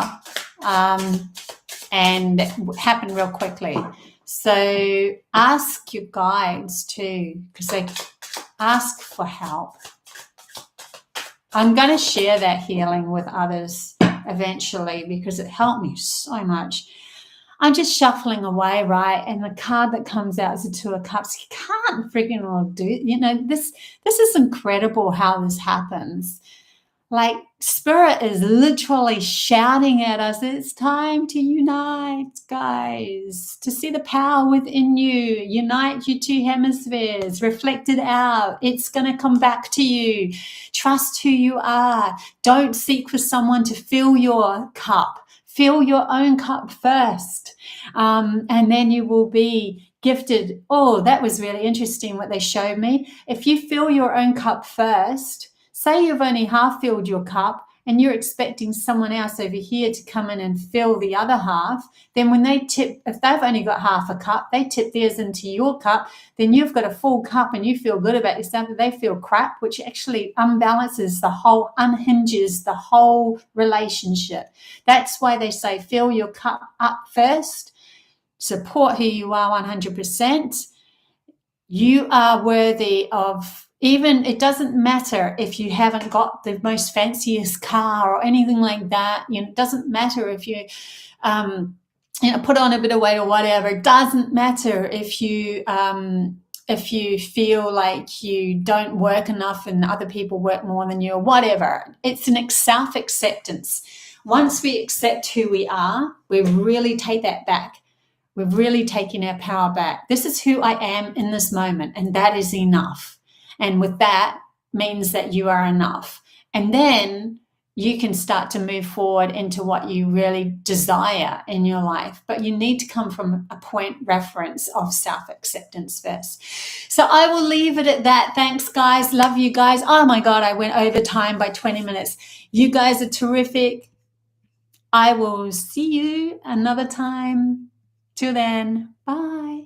Speaker 1: and it happened real quickly. So ask your guides too, because they ask for help. I'm going to share that healing with others eventually because it helped me so much. I'm just shuffling away, right? And the card that comes out is the Two of Cups. You can't freaking all do, this is incredible how this happens. Like Spirit is literally shouting at us, it's time to unite, guys, to see the power within you. Unite your two hemispheres, reflect it out. It's going to come back to you. Trust who you are. Don't seek for someone to fill your cup. Fill your own cup first, and then you will be gifted. Oh, that was really interesting what they showed me. If you fill your own cup first, say you've only half filled your cup and you're expecting someone else over here to come in and fill the other half, then when they tip, if they've only got half a cup, they tip theirs into your cup, then you've got a full cup and you feel good about yourself, but they feel crap, which actually unbalances unhinges the whole relationship. That's why they say fill your cup up first. support who you are 100%. You are worthy of, even, it doesn't matter if you haven't got the most fanciest car or anything like that. It doesn't matter if you, put on a bit of weight or whatever. It doesn't matter if you feel like you don't work enough and other people work more than you or whatever. It's an self-acceptance. Once we accept who we are, we really take that back. We've really taken our power back. This is who I am in this moment, and that is enough. And with that means that you are enough. And then you can start to move forward into what you really desire in your life. But you need to come from a point reference of self-acceptance first. So I will leave it at that. Thanks, guys. Love you guys. Oh my God, I went over time by 20 minutes. You guys are terrific. I will see you another time. Till then, bye.